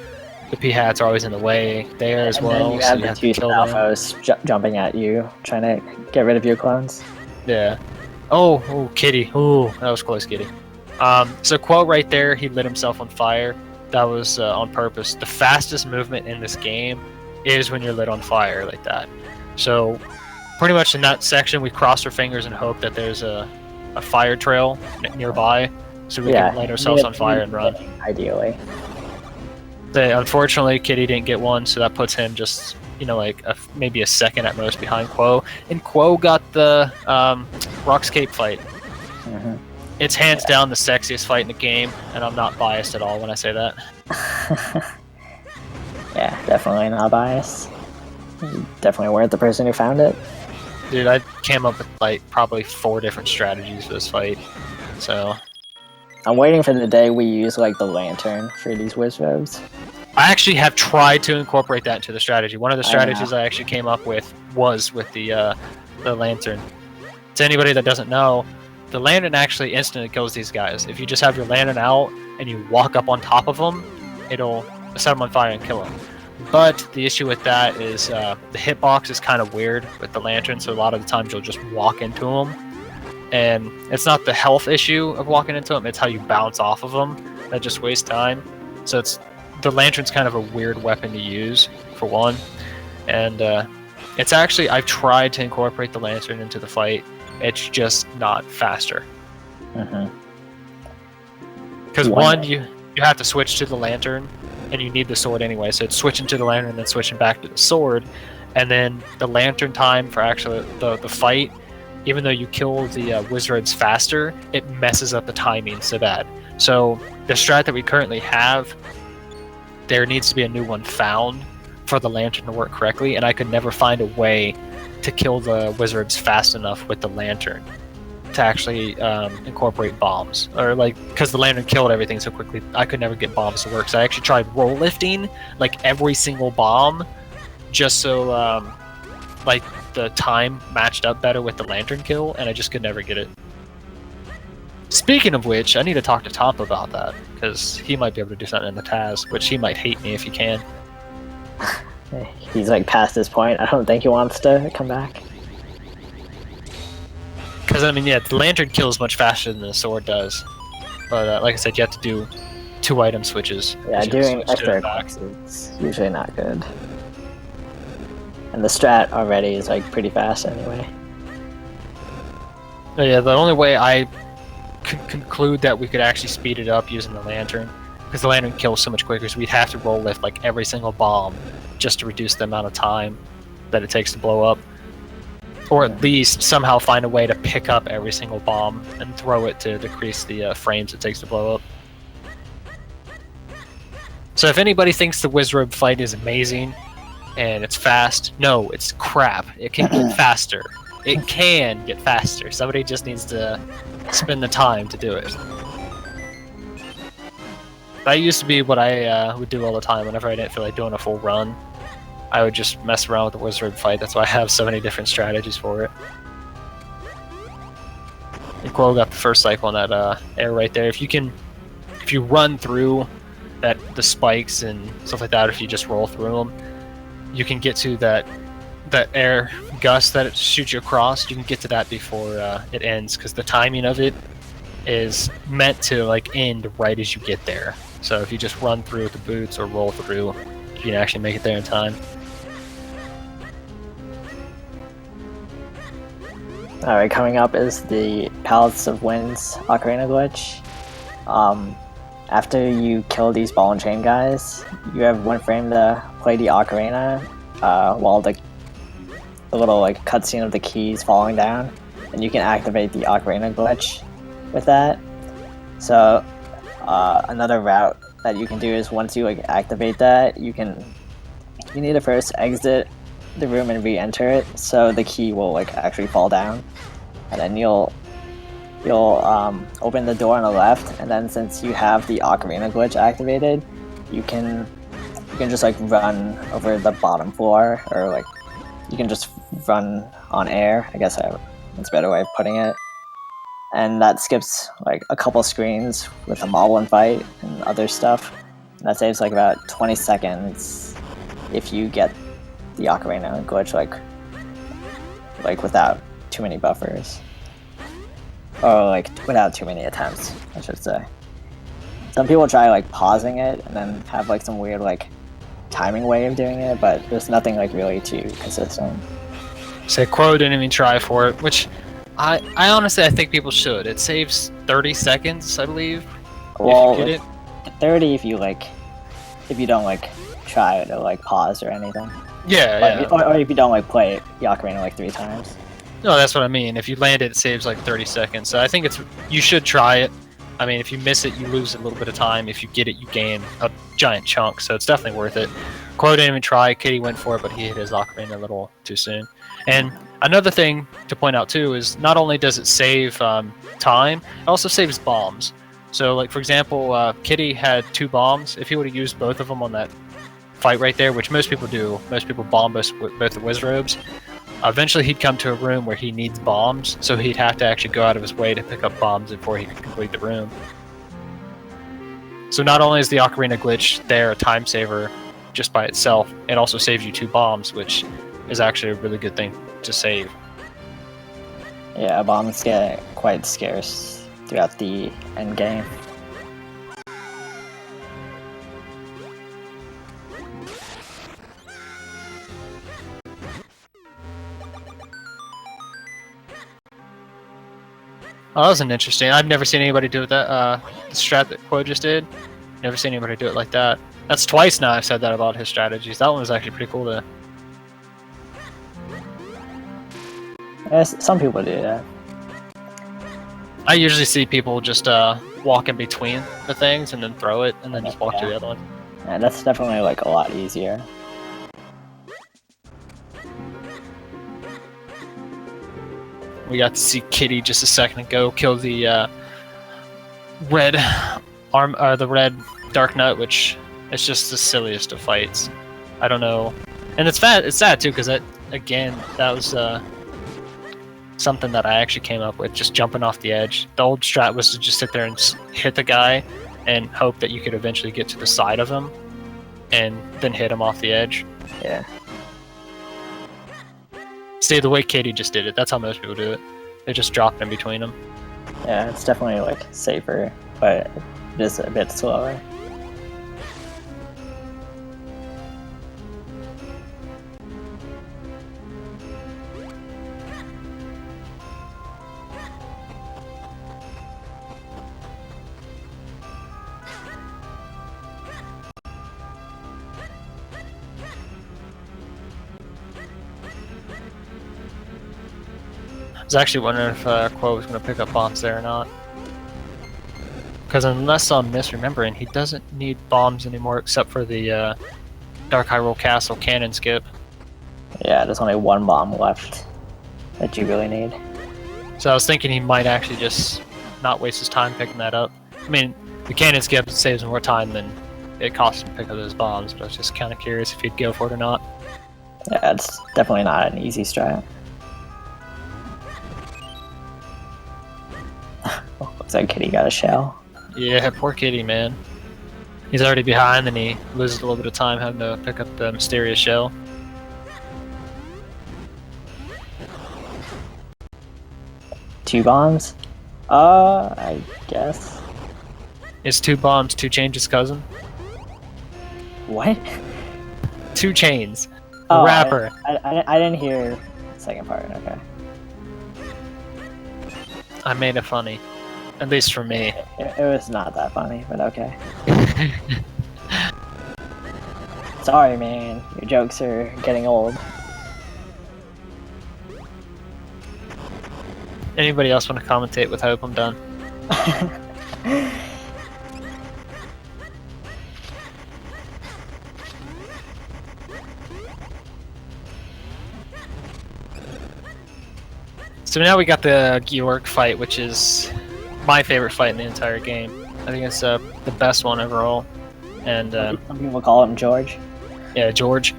The P-hats are always in the way there as well. Then you have the 2 Alphos jumping at you, trying to get rid of your clones. Yeah. Oh, Kitty. Oh, that was close, Kitty. So Quoooo right there, he lit himself on fire. That was on purpose. The fastest movement in this game is when you're lit on fire like that. So pretty much in that section, we cross our fingers and hope that there's a fire trail nearby, so we can light ourselves on fire and run. Ideally. Unfortunately, Kitty didn't get one, so that puts him just, you know, like maybe a second at most behind Quoooo. And Quoooo got the Rock's Cape fight. It's hands down the sexiest fight in the game, and I'm not biased at all when I say that. Yeah, definitely not biased. Definitely weren't the person who found it. Dude, I came up with like probably 4 different strategies for this fight, so. I'm waiting for the day we use like the lantern for these wizards. I actually have tried to incorporate that into the strategy. One of the strategies I actually came up with was with the lantern. To anybody that doesn't know, the lantern actually instantly kills these guys. If you just have your lantern out and you walk up on top of them, it'll set them on fire and kill them. But the issue with that is the hitbox is kind of weird with the lantern, so a lot of the times you'll just walk into them. And it's not the health issue of walking into them, it's how you bounce off of them. That just wastes time. So the lantern's kind of a weird weapon to use, for one. And it's actually, I've tried to incorporate the lantern into the fight. It's just not faster. Because one, you have to switch to the lantern, and you need the sword anyway. So it's switching to the lantern and then switching back to the sword. And then the lantern time for actually the fight, even though you kill the wizards faster, it messes up the timing so bad. So the strat that we currently have, there needs to be a new one found for the lantern to work correctly, and I could never find a way to kill the wizards fast enough with the lantern to actually incorporate bombs, or like, because the lantern killed everything so quickly, I could never get bombs to work. So I actually tried roll lifting like every single bomb, just so like the time matched up better with the lantern kill, and I just could never get it. Speaking of which, I need to talk to Top about that, because he might be able to do something in the Taz, which he might hate me if he can. He's like past this point. I don't think he wants to come back. Because I mean, yeah, the lantern kills much faster than the sword does. But like I said, you have to do 2 item switches. Yeah, doing extra attacks is usually not good. And the strat already is like pretty fast anyway. Yeah, the only way I could conclude that we could actually speed it up using the lantern, because the lantern kills so much quicker, so we'd have to roll lift like every single bomb just to reduce the amount of time that it takes to blow up. Or at least somehow find a way to pick up every single bomb and throw it to decrease the frames it takes to blow up. So if anybody thinks the Wizrobe fight is amazing and it's fast, no, it's crap. It can get faster. It can get faster. Somebody just needs to spend the time to do it. That used to be what I would do all the time whenever I didn't feel like doing a full run. I would just mess around with the Wizard fight. That's why I have so many different strategies for it. And Quoooo got the first cycle on that air right there. If you run through the spikes and stuff like that, if you just roll through them, you can get to that air gust that it shoots you across. You can get to that before it ends, because the timing of it is meant to like end right as you get there. So if you just run through with the boots or roll through, you can actually make it there in time. Alright, coming up is the Palace of Winds Ocarina glitch. After you kill these ball and chain guys, you have 1 frame to play the ocarina while the little like cutscene of the keys falling down, and you can activate the ocarina glitch with that. So another route that you can do is once you like activate that, you need to first exit the room and re-enter it, so the key will like actually fall down, and then you'll open the door on the left, and then since you have the ocarina glitch activated, you can just like run over the bottom floor, or like you can just run on air. I guess that's a better way of putting it. And that skips like a couple screens with a Moblin fight and other stuff. And that saves like about 20 seconds if you get the ocarina glitch like without too many buffers. Or like without too many attempts, I should say. Some people try like pausing it and then have like some weird like timing way of doing it, but there's nothing like really too consistent. Say Quoooo didn't even try for it, which I honestly I think people should. It saves 30 seconds, I believe. Well, if you get it. 30 if you don't like try to like pause or anything. Yeah, yeah. Or if you don't like play the ocarina like 3 times. No, that's what I mean. If you land it, it saves like 30 seconds. So I think you should try it. I mean, if you miss it, you lose a little bit of time. If you get it, you gain a giant chunk. So it's definitely worth it. Quoooo didn't even try. Kitty went for it, but he hit his ocarina a little too soon. And another thing to point out too is not only does it save time, it also saves bombs. So like for example, Kitty had 2 bombs. If he would have used both of them on that fight right there, which most people do, most people bomb both the Wizrobes. Eventually he'd come to a room where he needs bombs, so he'd have to actually go out of his way to pick up bombs before he could complete the room. So not only is the ocarina glitch there a time saver just by itself, it also saves you 2 bombs, which is actually a really good thing to save. Yeah, bombs get quite scarce throughout the end game. Oh, that was an interesting. I've never seen anybody do that. The strat that Quoooo just did. Never seen anybody do it like that. That's twice now I've said that about his strategies. That one was actually pretty cool to. Yeah, some people do that. I usually see people just walk in between the things and then throw it and then just walk to the other one. Yeah, that's definitely like a lot easier. We got to see Kitty just a second ago kill the red Dark Nut, which is just the silliest of fights. I don't know, and it's sad too, because that was something that I actually came up with, just jumping off the edge. The old strat was to just sit there and hit the guy and hope that you could eventually get to the side of him. and then hit him off the edge. Yeah. See, the way Katie just did it, that's how most people do it. They just drop in between them. Yeah, it's definitely like safer, but it is a bit slower. I was actually wondering if Quoooo was going to pick up bombs there or not. Because unless I'm misremembering, he doesn't need bombs anymore except for the Dark Hyrule Castle cannon skip. Yeah, there's only one bomb left that you really need. So I was thinking he might actually just not waste his time picking that up. I mean, the cannon skip saves more time than it costs him to pick up those bombs, but I was just kind of curious if he'd go for it or not. Yeah, it's definitely not an easy strat. Looks like Kitty got a shell. Yeah, poor Kitty, man. He's already behind, and he loses a little bit of time having to pick up the mysterious shell. Two bombs? I guess. It's 2 bombs, 2 changes, cousin. What? 2 chains. Oh, Rapper. I didn't hear the second part, okay. I made it funny. At least for me. It was not that funny, but okay. Sorry, man. Your jokes are getting old. Anybody else want to commentate with Hope? I'm done. So now we got the Georg fight, which is my favorite fight in the entire game. I think it's the best one overall. And some people call him George. Yeah, George.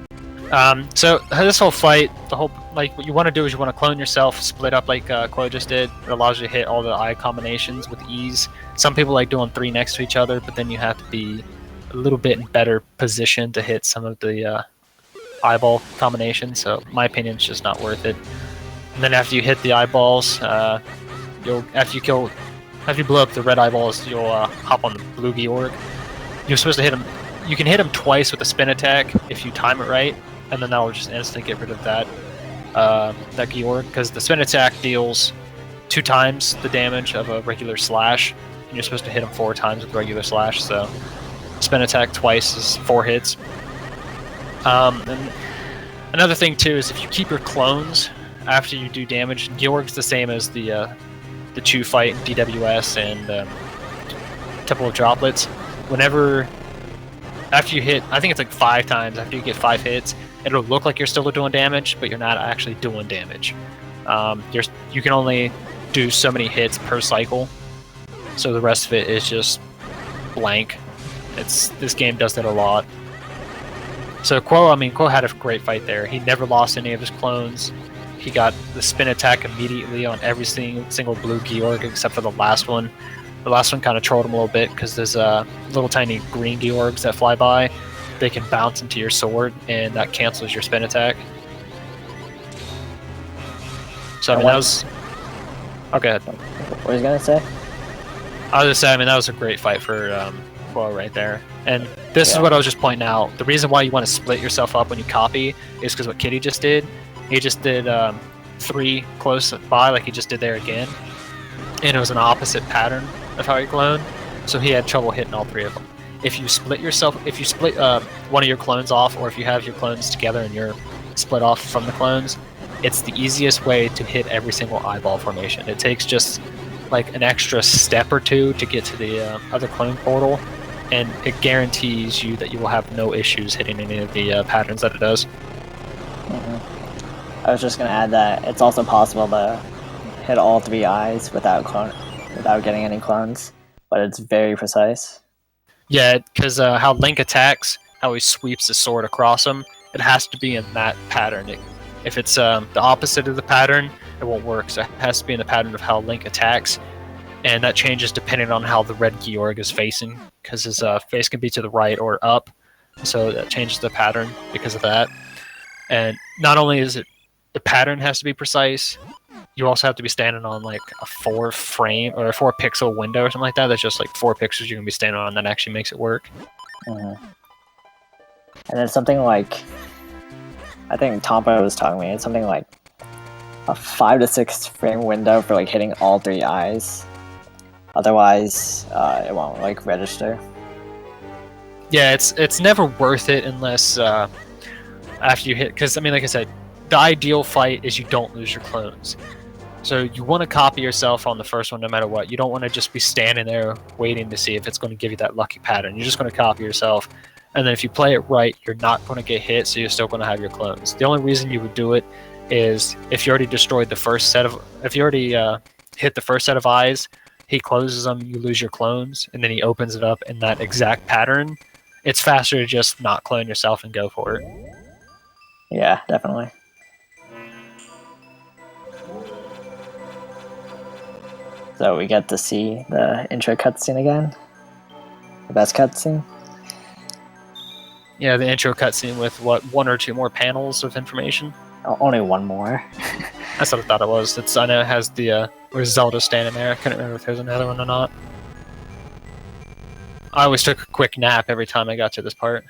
So this whole fight, what you want to do is you want to clone yourself, split up like Quoooo just did. It allows you to hit all the eye combinations with ease. Some people like doing 3 next to each other, but then you have to be a little bit in better position to hit some of the eyeball combinations. So in my opinion, it's just not worth it. And then after you hit the eyeballs, after you blow up the red eyeballs, you'll hop on the blue Georg. You're supposed to hit him. You can hit him twice with a spin attack if you time it right, and then that will just instantly get rid of that Georg, because the spin attack deals 2 times the damage of a regular slash, and you're supposed to hit him 4 times with regular slash. So spin attack twice is 4 hits. And another thing too is if you keep your clones after you do damage, Georg's the same as the Chew fight in DWS and Temple of Droplets. Whenever after you hit, I think it's like 5 times after you get 5 hits, it'll look like you're still doing damage, but you're not actually doing damage. You can only do so many hits per cycle, so the rest of it is just blank. This game does that a lot. So Quoooo had a great fight there. He never lost any of his clones. He got the spin attack immediately on every single blue Georg except for the last one. The last one kind of trolled him a little bit because there's little tiny green Georgs that fly by. They can bounce into your sword, and that cancels your spin attack. So that was... Oh, go ahead. What were you gonna say? I was just saying, that was a great fight for Quoooo right there. And this is what I was just pointing out. The reason why you want to split yourself up when you copy is because what Kitty just did. He just did 3 close by, like he just did there again. And it was an opposite pattern of how he cloned, so he had trouble hitting all 3 of them. If you split one of your clones off, or if you have your clones together and you're split off from the clones, it's the easiest way to hit every single eyeball formation. It takes just like an extra step or 2 to get to the other clone portal, and it guarantees you that you will have no issues hitting any of the patterns that it does. I was just gonna add that it's also possible to hit all 3 eyes without getting any clones, but it's very precise. Yeah, because how Link attacks, how he sweeps the sword across him, it has to be in that pattern. If it's the opposite of the pattern, it won't work. So it has to be in the pattern of how Link attacks, and that changes depending on how the red Georg is facing, because his face can be to the right or up. so that changes the pattern because of that. And not only is it the pattern has to be precise, you also have to be standing on like a 4-frame or a 4-pixel window or something like that. That's just like 4 pixels you're gonna be standing on. That actually makes it work. Mm-hmm. And then something like, I think Tompa was telling me, it's something like a 5 to 6 frame window for like hitting all 3 eyes. Otherwise, it won't like register. Yeah, it's never worth it unless after you hit, because I mean, like I said, the ideal fight is you don't lose your clones. So you want to copy yourself on the first one no matter what. You don't want to just be standing there waiting to see if it's going to give you that lucky pattern. You're just going to copy yourself. And then if you play it right, you're not going to get hit, so you're still going to have your clones. The only reason you would do it is if you already destroyed the first set of... If you already hit the first set of eyes, he closes them, you lose your clones, and then he opens it up in that exact pattern. It's faster to just not clone yourself and go for it. Yeah, definitely. So we get to see the intro cutscene again. The best cutscene. Yeah, the intro cutscene with, what, 1 or 2 more panels of information? Oh, only 1 more. That's what I thought it was. I know it has the, where's Zelda standing there. I couldn't remember if there's another one or not. I always took a quick nap every time I got to this part.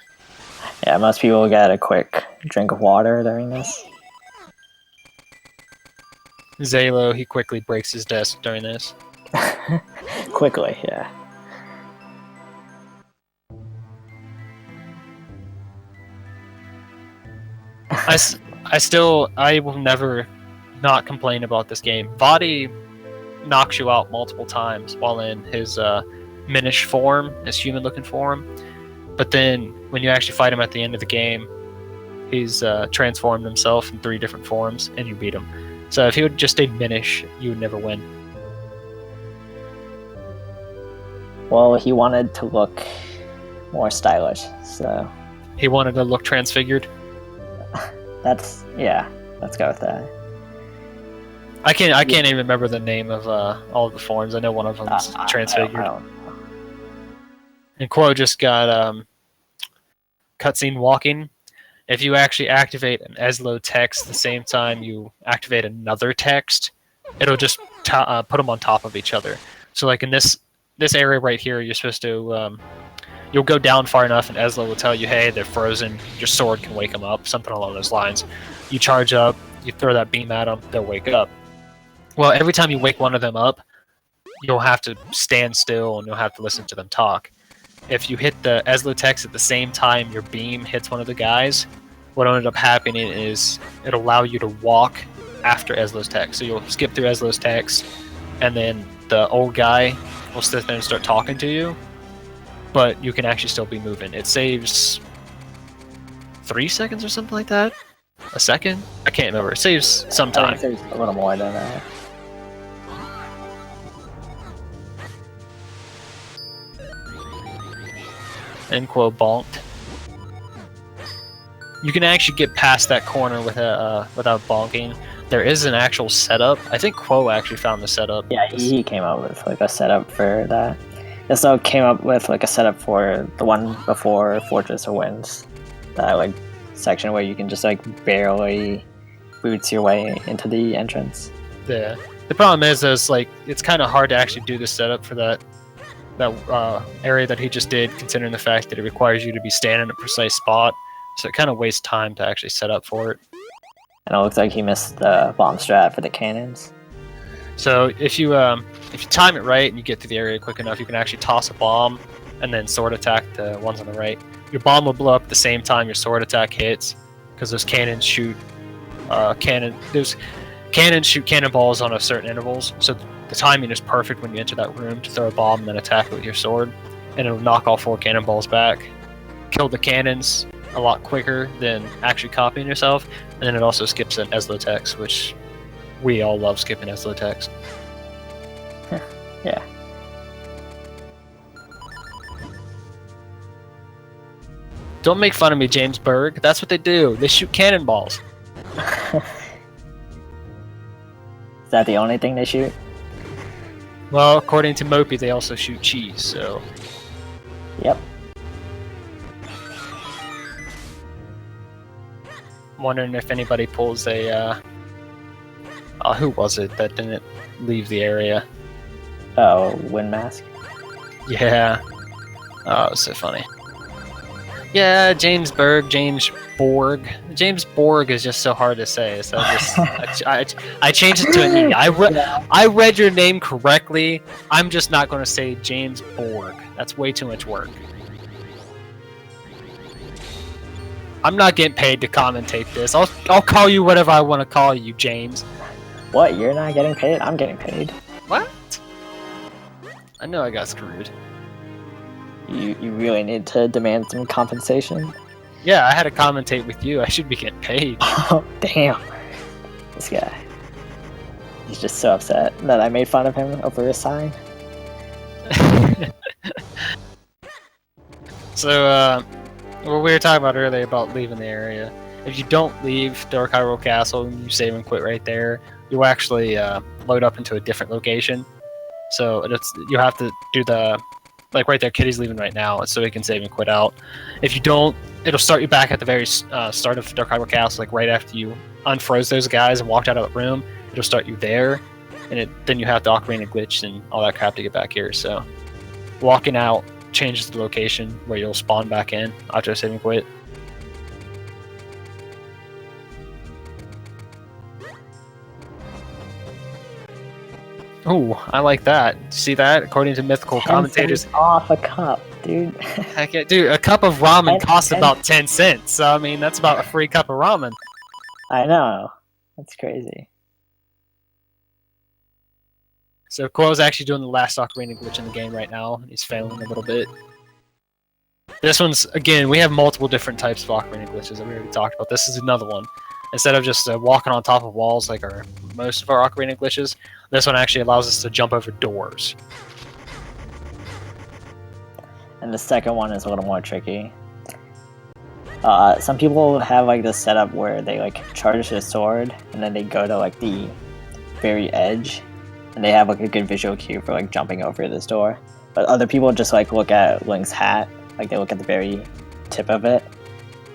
Yeah, most people get a quick drink of water during this. Zalo, he quickly breaks his desk during this. Quickly, yeah. I will never not complain about this game. Body knocks you out multiple times while in his Minish form, his human-looking form. But then when you actually fight him at the end of the game, he's transformed himself in 3 different forms, and you beat him. So if he would just stayed Minish, you would never win. Well, he wanted to look more stylish, so... He wanted to look transfigured? Yeah, let's go with that. I can't even remember the name of all of the forms. I know one of them is transfigured. I don't. And Quoooo just got cutscene walking. If you actually activate an Eslo text the same time you activate another text, it'll just put them on top of each other. So like in this area right here, you're supposed to you'll go down far enough and Eslo will tell you, hey, they're frozen, your sword can wake them up, something along those lines. You charge up, you throw that beam at them, they'll wake up. Well, every time you wake one of them up, you'll have to stand still and you'll have to listen to them talk. If you hit the Eslo text at the same time your beam hits one of the guys, what'll end up happening is it'll allow you to walk after Eslo's text. So you'll skip through Eslo's text, and then the old guy will sit there and start talking to you, but you can actually still be moving. It saves 3 seconds or something like that? A second? I can't remember. It saves some time. I think it saves a little more than that. And Quoooo bonked. You can actually get past that corner without bonking. There is an actual setup. I think Quoooo actually found the setup. Yeah, he came up with like a setup for that. He also came up with like a setup for the one before Fortress of Winds. That like section where you can just like barely boots your way into the entrance. Yeah. The problem is like it's kind of hard to actually do the setup for that area that he just did, considering the fact that it requires you to be standing in a precise spot. So it kind of wastes time to actually set up for it. And it looks like he missed the bomb strat for the cannons. So if you time it right and you get to the area quick enough, you can actually toss a bomb and then sword attack the ones on the right. Your bomb will blow up at the same time your sword attack hits, because those cannons shoot cannonballs on a certain intervals. So the timing is perfect when you enter that room to throw a bomb and then attack it with your sword, and it'll knock all 4 cannonballs back, kill the cannons a lot quicker than actually copying yourself, and then it also skips an Eslo text, which we all love skipping Eslo text. Yeah. Don't make fun of me, James Berg. That's what they do. They shoot cannonballs. Is that the only thing they shoot? Well, according to Mopey, they also shoot cheese, so... Yep. wondering if anybody pulls a. Who was it that didn't leave the area? Oh, Wind Mask. Yeah. Oh, it was so funny. Yeah, James Borg is just so hard to say, so I changed it to an E. I read your name correctly. I'm just not going to say James Borg. That's way too much work. I'm not getting paid to commentate this. I'll call you whatever I want to call you, James. What? You're not getting paid? I'm getting paid. What? I know I got screwed. You really need to demand some compensation? Yeah, I had to commentate with you. I should be getting paid. Oh, damn. This guy. He's just so upset that I made fun of him over a sign. So, what we were talking about earlier about leaving the area. If you don't leave Dark Hyrule Castle and you save and quit right there, you'll actually load up into a different location. So you have to do the, like right there, Kitty's leaving right now, so he can save and quit out. If you don't, it'll start you back at the very start of Dark Hyrule Castle, like right after you unfroze those guys and walked out of the room. It'll start you there, and then you have the Ocarina glitch and all that crap to get back here. So walking out changes the location where you'll spawn back in after save and quit. Oh, I like that. See that? According to mythical commentators, off a cup, dude. Heck yeah, dude, a cup of ramen costs about 10 cents. So I mean, that's about a free cup of ramen. I know. That's crazy. So Quoo's actually doing the last Ocarina glitch in the game right now. He's failing a little bit. This one's, again, we have multiple different types of Ocarina glitches that we already talked about. This is another one. Instead of just walking on top of walls like most of our Ocarina glitches, this one actually allows us to jump over doors. And the second one is a little more tricky. Some people have like this setup where they like charge their sword and then they go to like the very edge and they have like a good visual cue for like jumping over this door. But other people just like look at Link's hat, like they look at the very tip of it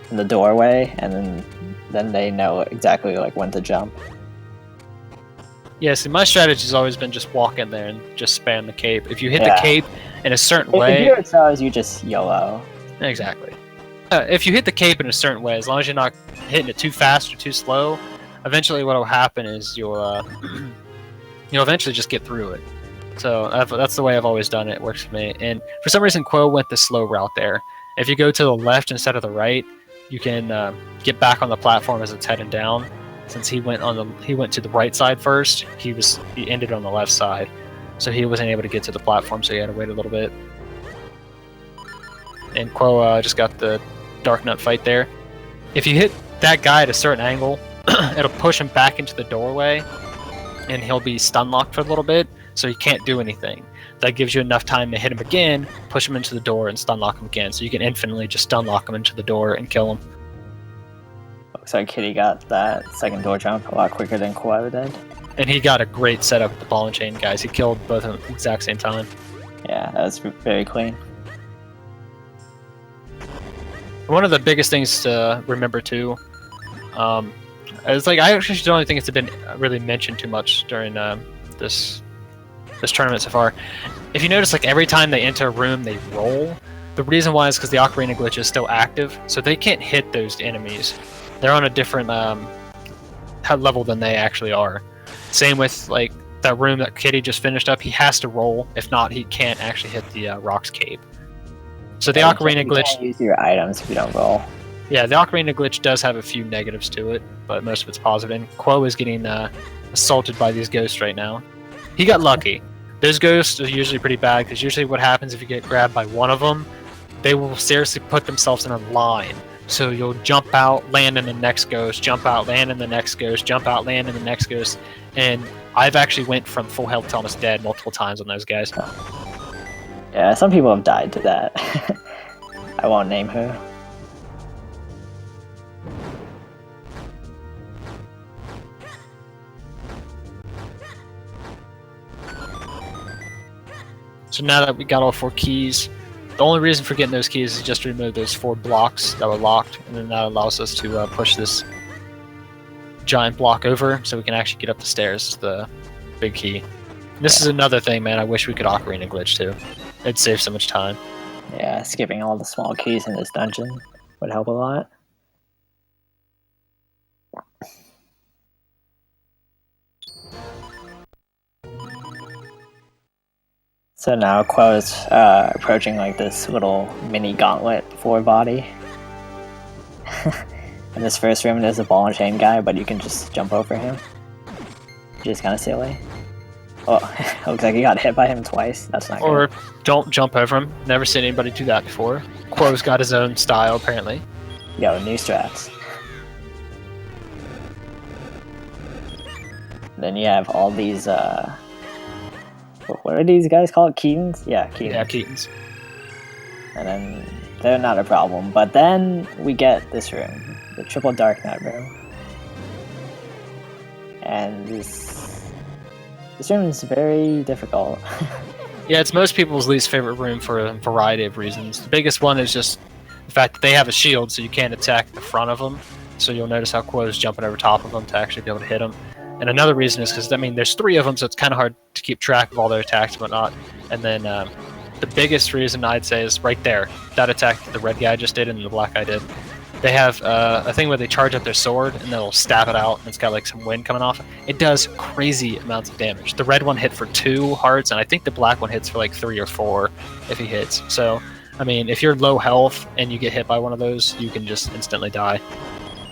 in the doorway, and then they know exactly like when to jump. Yeah, see, my strategy's always been just walk in there and just spam the cape. If you hit the cape in a certain way... If you're charged, you just YOLO. Exactly. If you hit the cape in a certain way, as long as you're not hitting it too fast or too slow, eventually what will happen is you'll eventually just get through it. So that's the way I've always done it. It works for me. And for some reason, Quoooo went the slow route there. If you go to the left instead of the right, you can get back on the platform as it's heading down. Since he went to the right side first, he ended on the left side, so he wasn't able to get to the platform. So he had to wait a little bit. And Quoooo just got the Dark Nut fight there. If you hit that guy at a certain angle, it'll push him back into the doorway, and he'll be stun locked for a little bit, so he can't do anything. That gives you enough time to hit him again, push him into the door, and stun lock him again. So you can infinitely just stun lock him into the door and kill him. Looks like Kitty got that second door jump a lot quicker than Quoooo did. And he got a great setup with the ball and chain guys. He killed both of them at the exact same time. Yeah, that was very clean. One of the biggest things to remember too, is like I actually don't think it's been really mentioned too much during this tournament so far. If you notice, like every time they enter a room, they roll. The reason why is because the Ocarina glitch is still active, so they can't hit those enemies. They're on a different level than they actually are. Same with like that room that Kitty just finished up. He has to roll. If not, he can't actually hit the Rock's Cape. So the Ocarina glitch... You can't use your items if you don't roll. Yeah, the Ocarina glitch does have a few negatives to it, but most of it's positive. And Quoooo is getting assaulted by these ghosts right now. He got lucky. Those ghosts are usually pretty bad, because usually what happens if you get grabbed by one of them, they will seriously put themselves in a line. So you'll jump out, land in the next ghost, jump out, land in the next ghost, jump out, land in the next ghost. And I've actually went from full health to almost dead multiple times on those guys. Yeah, some people have died to that. I won't name her. So now that we got all 4 keys, the only reason for getting those keys is just to remove those 4 blocks that were locked, and then that allows us to push this giant block over, so we can actually get up the stairs. Is the big key. This is another thing, man. I wish we could Ocarina glitch too. It'd save so much time. Yeah, skipping all the small keys in this dungeon would help a lot. So now Quoooo is approaching like this little mini gauntlet for body. In this first room there's a ball and chain guy, but you can just jump over him. Which is kind of silly. Oh, looks like he got hit by him twice. That's not Or good. don't jump over him. Never seen anybody do that before. Quoo's got his own style, apparently. Yo, new strats. Then you have all these, what are these guys called? Keatons? Yeah, Keatons. Yeah, Keatons. And then they're not a problem. But then we get this room, the triple dark knight room. And this room is very difficult. Yeah, it's most people's least favorite room for a variety of reasons. The biggest one is just the fact that they have a shield, so you can't attack the front of them. So you'll notice how Quoo's jumping over top of them to actually be able to hit them. And another reason is because, I mean, there's 3 of them, so it's kind of hard to keep track of all their attacks and whatnot. And then the biggest reason I'd say is right there. That attack the red guy just did and the black guy did. They have a thing where they charge up their sword and they'll stab it out, and it's got like some wind coming off. It does crazy amounts of damage. The red one hit for 2 hearts, and I think the black one hits for like 3 or 4 if he hits. So, I mean, if you're low health and you get hit by one of those, you can just instantly die.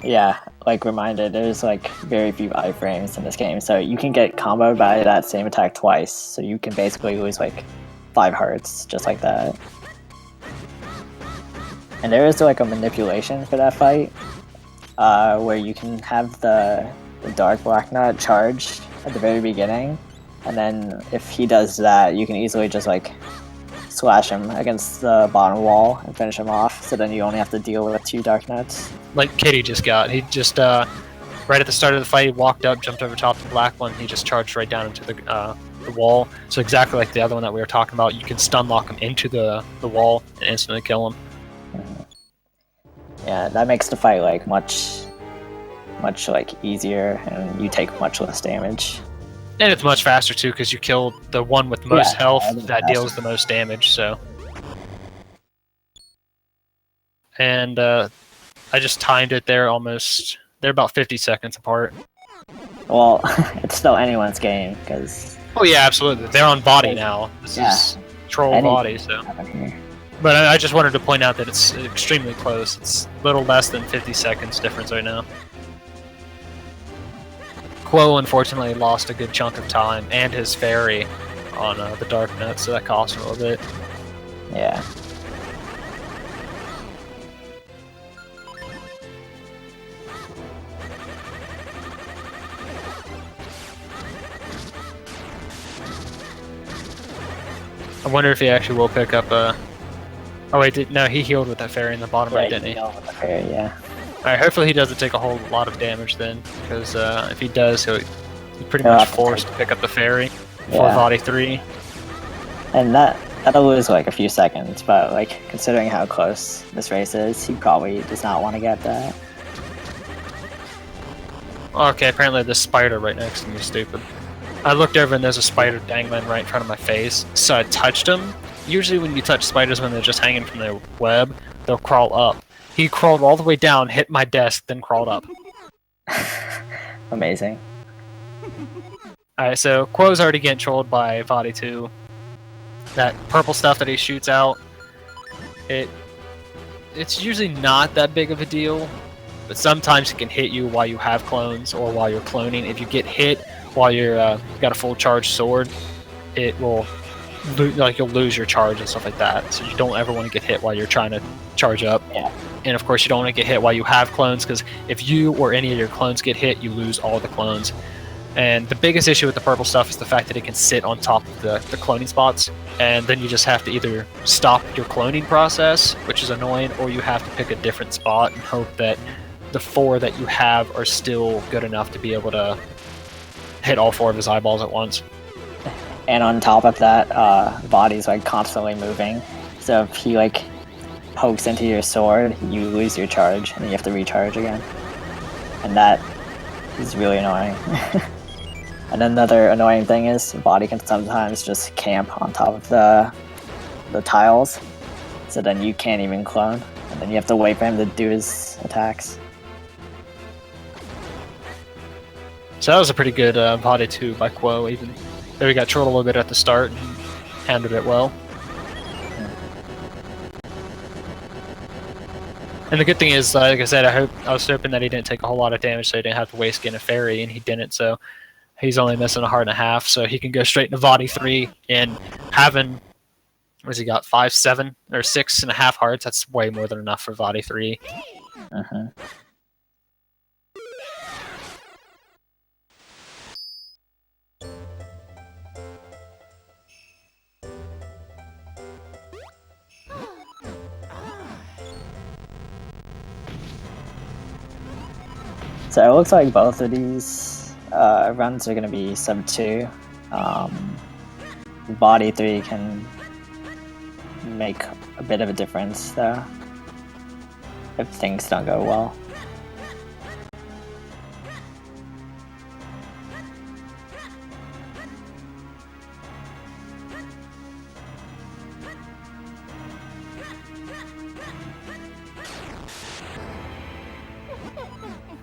Yeah, like reminded, there's like very few iframes in this game, so you can get comboed by that same attack twice, so you can basically lose like 5 hearts just like that. And there is like a manipulation for that fight, where you can have the Dark Black Knight charge at the very beginning, and then if he does that, you can easily just like slash him against the bottom wall and finish him off, so then you only have to deal with 2 Dark Knights. Like Kitty just got. He just, right at the start of the fight, he walked up, jumped over top of the black one, he just charged right down into the wall. So exactly like the other one that we were talking about, you can stun lock him into the wall and instantly kill him. Yeah, that makes the fight like much like easier, and you take much less damage. And it's much faster too, because you kill the one with most health that deals faster. the most damage. So, and I just timed it there almost. They're about 50 seconds apart. Well, it's still anyone's game because. Oh yeah, absolutely. They're on body now. This is troll body, so. But I just wanted to point out that it's extremely close. It's a little less than 50 seconds difference right now. Quoooo unfortunately lost a good chunk of time and his fairy on the Dark Knight, so that cost him a little bit. Yeah. I wonder if he actually will pick up a... Oh wait, no, he healed with that fairy in the bottom right, didn't he? With the fairy, yeah. Alright, hopefully he doesn't take a whole lot of damage then, because if he does, he's pretty much forced to pick up the fairy for body 3. And that'll lose like a few seconds, but like considering how close this race is, he probably does not want to get that. Okay, apparently there's a spider right next to me, stupid. I looked over and there's a spider dangling right in front of my face, so I touched him. Usually when you touch spiders when they're just hanging from their web, they'll crawl up. He crawled all the way down, hit my desk, then crawled up. Amazing. Alright, so Quoo's already getting trolled by Body 2. That purple stuff that he shoots out, it's usually not that big of a deal, but sometimes it can hit you while you have clones or while you're cloning. If you get hit while you're got a full charge sword, it will you'll lose your charge and stuff like that. So you don't ever want to get hit while you're trying to charge up. Yeah. And of course you don't want to get hit while you have clones, because if you or any of your clones get hit, you lose all the clones. And the biggest issue with the purple stuff is the fact that it can sit on top of the cloning spots, and then you just have to either stop your cloning process, which is annoying, or you have to pick a different spot and hope that the 4 that you have are still good enough to be able to hit all 4 of his eyeballs at once. And on top of that, body's like constantly moving, so if he like pokes into your sword, you lose your charge and you have to recharge again. And that He's really annoying. And another annoying thing is Body can sometimes just camp on top of the tiles, so then you can't even clone, and then you have to wait for him to do his attacks. So that was a pretty good Body 2 by Quoooo, even though he got trolled a little bit at the start and handled it well. And the good thing is, like I said, I was hoping that he didn't take a whole lot of damage, so he didn't have to waste getting a fairy, and he didn't. So he's only missing a heart and a half, so he can go straight into Body 3. And having, what's he got, 5, 7, or 6.5 hearts? That's way more than enough for Body 3. So it looks like both of these runs are going to be sub 2. Body 3 can make a bit of a difference though, if things don't go well.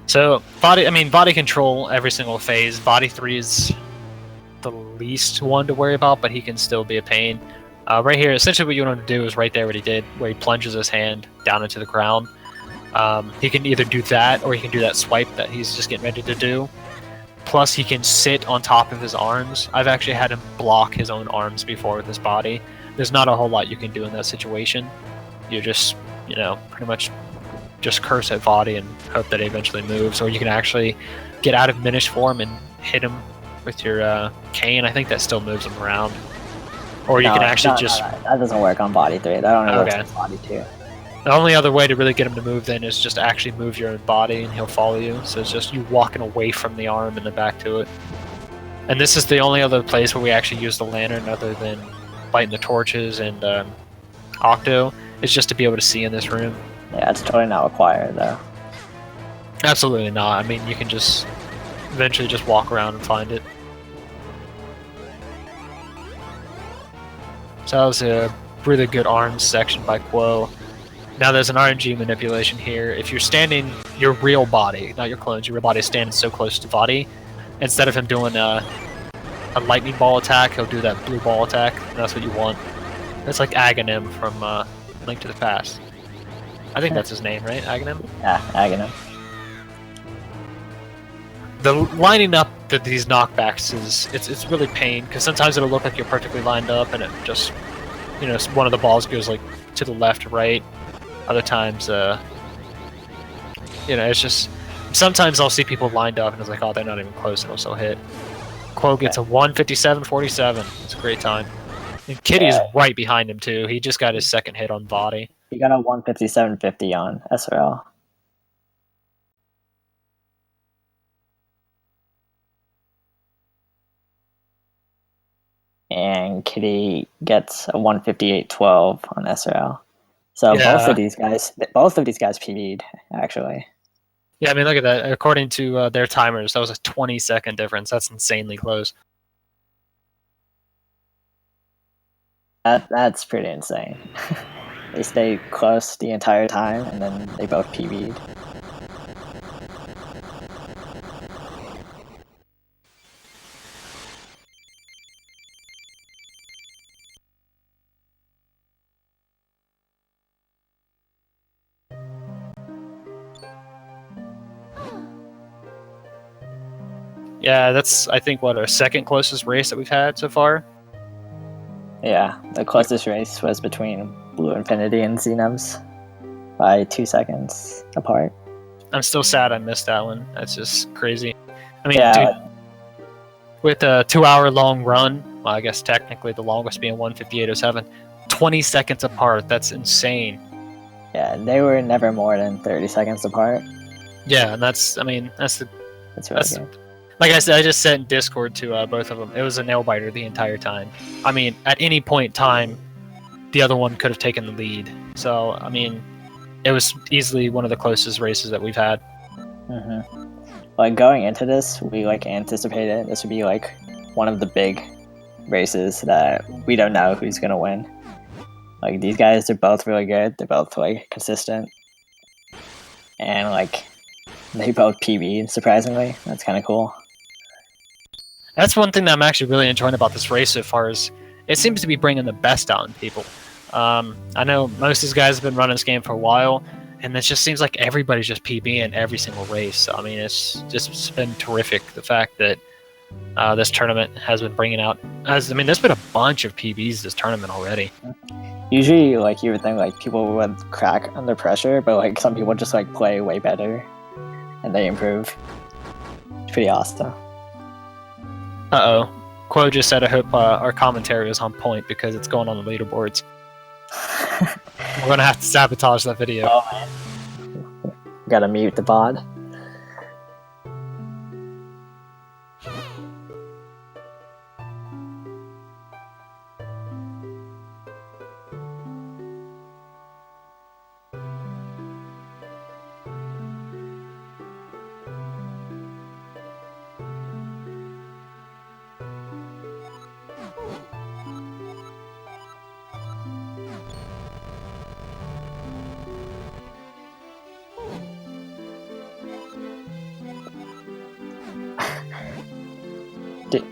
So body control every single phase. Body 3 is the least one to worry about, but he can still be a pain. Right here, essentially what you want him to do is right there what he did, where he plunges his hand down into the ground. He can either do that, or he can do that swipe that he's just getting ready to do. Plus, he can sit on top of his arms. I've actually had him block his own arms before with his body. There's not a whole lot you can do in that situation. You're just, pretty much just curse at Body and hope that he eventually moves, or you can actually get out of Minish form and hit him with your cane. I think that still moves him around. Or you can actually that doesn't work on Body 3. That only works on Body 2. The only other way to really get him to move then is just to actually move your own body and he'll follow you. So it's just you walking away from the arm and then back to it. And this is the only other place where we actually use the lantern other than lighting the torches and Octo, is just to be able to see in this room. Yeah, it's totally not required though. Absolutely not. I mean, you can just eventually just walk around and find it. So that was a really good arms section by Quoooo. Now there's an RNG manipulation here. If you're standing your real body, not your clones, your real body is standing so close to Body, instead of him doing a lightning ball attack, he'll do that blue ball attack, and that's what you want. That's like Aghanim from Link to the Past. I think that's his name, right? Aghanim? Yeah, Aghanim. The lining up these knockbacks it's really pain, because sometimes it'll look like you're perfectly lined up and it just, one of the balls goes like to the left or right. Other times, it's just, sometimes I'll see people lined up and it's like, oh, they're not even close, and it'll still hit. Quoooo gets a 157.47. It's a great time. And Kitty's right behind him too. He just got his second hit on Body. He got a 157.50 on SRL. And Kitty gets a 158.12 on SRL. So both of these guys PV'd, actually. Yeah, I mean, look at that. According to their timers, that was a 20-second difference. That's insanely close. That's pretty insane. They stayed close the entire time, and then they both PV'd. Yeah, that's, I think, our second closest race that we've had so far. Yeah, the closest race was between Blue Infinity and Xenums by 2 seconds apart. I'm still sad I missed that one. That's just crazy. I mean, dude, with a 2-hour-long run, well, I guess technically the longest being 158.07, 20 seconds apart. That's insane. Yeah, they were never more than 30 seconds apart. Yeah, and that's really good. Like I said, I just sent Discord to both of them. It was a nail biter the entire time. I mean, at any point in time, the other one could have taken the lead. So, I mean, it was easily one of the closest races that we've had. Like going into this, we like anticipated this would be like one of the big races that we don't know who's gonna win. Like these guys are both really good. They're both like consistent, and like they both PB'd surprisingly. That's kind of cool. That's one thing that I'm actually really enjoying about this race so far is it seems to be bringing the best out in people. I know most of these guys have been running this game for a while, and it just seems like everybody's just PBing every single race. So, I mean, it's just been terrific. The fact that this tournament has been bringing out, there's been a bunch of PBs this tournament already. Usually, like you would think, like people would crack under pressure, but like some people just like play way better, and they improve. It's pretty awesome. Quoooo just said, I hope our commentary is on point because it's going on the leaderboards. We're gonna have to sabotage that video. Oh, man. Gotta mute the bot.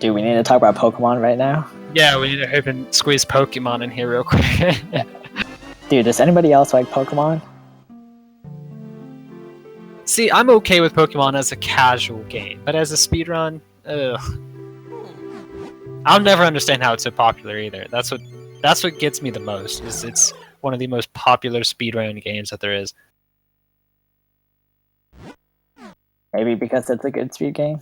Do we need to talk about Pokemon right now? Yeah, we need to open squeeze Pokemon in here real quick. Dude, does anybody else like Pokemon? See, I'm okay with Pokemon as a casual game, but as a speedrun, ugh. I'll never understand how it's so popular either. That's what gets me the most. Is it's one of the most popular speedrun games that there is. Maybe because it's a good speed game.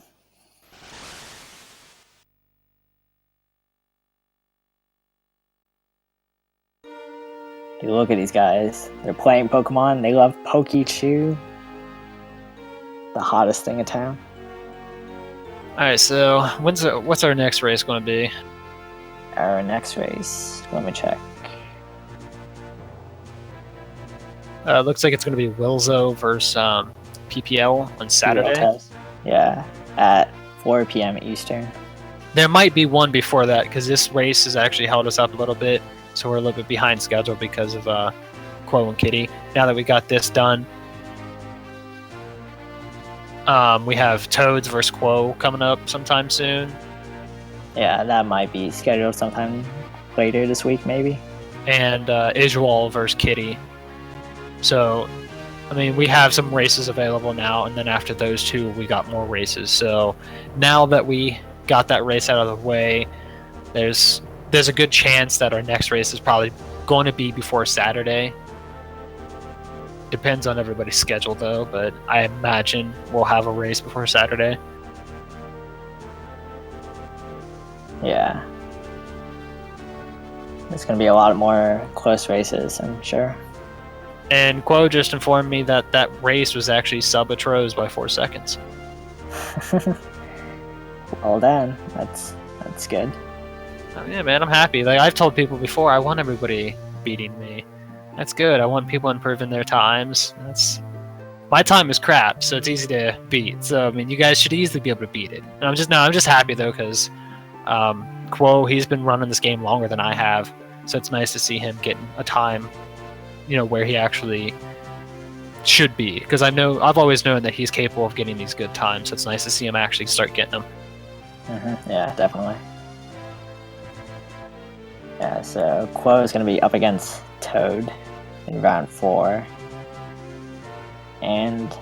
Dude, look at these guys. They're playing Pokemon. They love Pokechew. The hottest thing in town. Alright, so what's our next race going to be? Our next race, let me check. Looks like it's going to be Wilzo versus PPL on Saturday. Yeah, at 4 p.m. Eastern. There might be one before that because this race has actually held us up a little bit, so we're a little bit behind schedule because of Quoooo and Kitty. Now that we got this done, we have Toads versus Quoooo coming up sometime soon. Yeah, that might be scheduled sometime later this week, maybe. And Ijwal versus Kitty. So, I mean, we have some races available now, and then after those two, we got more races. So, now that we got that race out of the way, there's a good chance that our next race is probably going to be before Saturday. Depends on everybody's schedule, though, but I imagine we'll have a race before Saturday. Yeah. There's going to be a lot more close races, I'm sure. And Quoooo just informed me that that race was actually sub-Atros by 4 seconds. Well done. That's good. Yeah, man, I'm happy. Like I've told people before, I want everybody beating me. That's good. I want people improving their times. My time is crap, so it's easy to beat. So I mean, you guys should easily be able to beat it. And I'm just happy though, because Quoooo, he's been running this game longer than I have, so it's nice to see him getting a time, where he actually should be. Because I've always known that he's capable of getting these good times. So it's nice to see him actually start getting them. Yeah, definitely. Yeah, so Quoooo is going to be up against Toad in round 4. And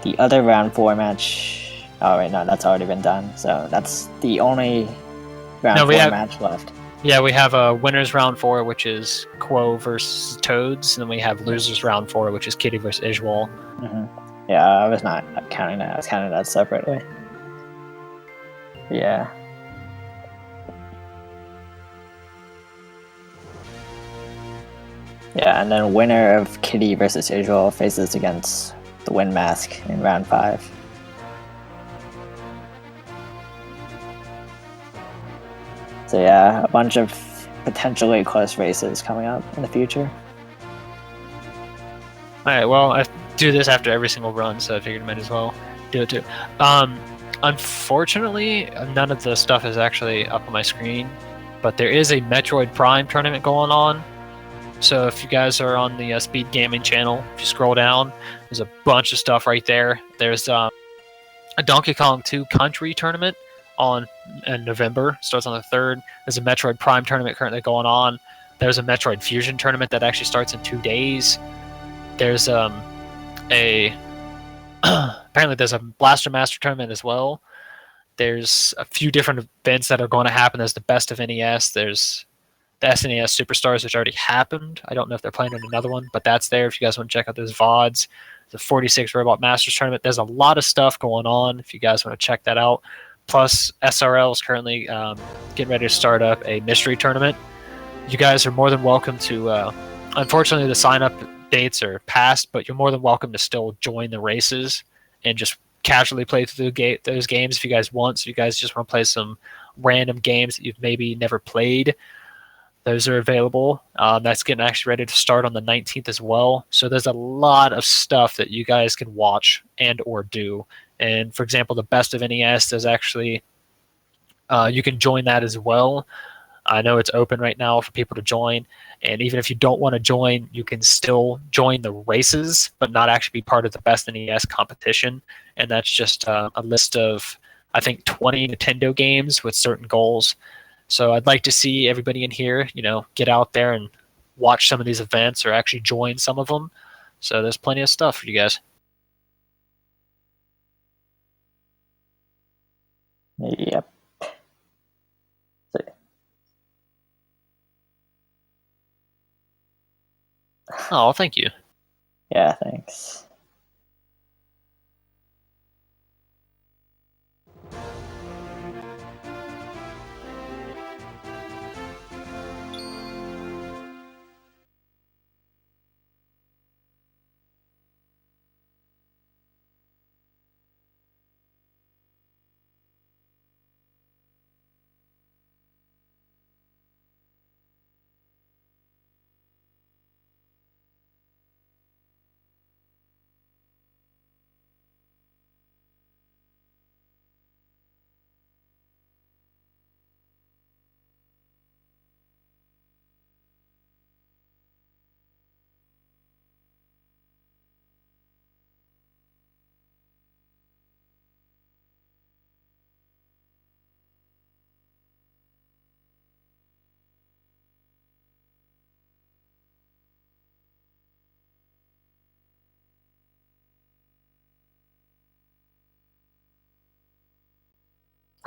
the other round 4 match... Oh, wait, no, that's already been done. So that's the only round 4 match left. Yeah, we have a winners round 4, which is Quoooo versus Toads, and then we have losers round 4, which is Kitty versus Ijwal. Yeah, I was not counting that. I was counting that separately. Yeah. Yeah, and then winner of Kitty versus Ijwal faces against the Wind Mask in round 5. So yeah, a bunch of potentially close races coming up in the future. Alright, well, I do this after every single run, so I figured I might as well do it too. Unfortunately, none of the stuff is actually up on my screen, but there is a Metroid Prime tournament going on. So if you guys are on the Speed Gaming channel, if you scroll down, there's a bunch of stuff right there. There's a Donkey Kong 2 Country tournament in November. Starts on the 3rd. There's a Metroid Prime tournament currently going on. There's a Metroid Fusion tournament that actually starts in 2 days. There's a apparently there's a Blaster Master tournament as well. There's a few different events that are going to happen. There's the Best of NES. There's the SNES Superstars, which already happened. I don't know if they're planning another one, but that's there if you guys want to check out those VODs. The 46 Robot Masters tournament. There's a lot of stuff going on if you guys want to check that out. Plus, SRL is currently getting ready to start up a mystery tournament. You guys are more than welcome to. Unfortunately, the sign-up dates are past, but you're more than welcome to still join the races and just casually play through those games if you guys want. So if you guys just want to play some random games that you've maybe never played, those are available. That's getting actually ready to start on the 19th as well. So there's a lot of stuff that you guys can watch and or do. And for example, the Best of NES, there's actually you can join that as well. I know it's open right now for people to join. And even if you don't want to join, you can still join the races, but not actually be part of the Best NES competition. And that's just a list of, I think, 20 Nintendo games with certain goals. So I'd like to see everybody in here, get out there and watch some of these events or actually join some of them. So there's plenty of stuff for you guys. Yep. Oh, thank you. Yeah, thanks.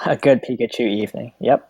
A good Pikachu evening. Yep.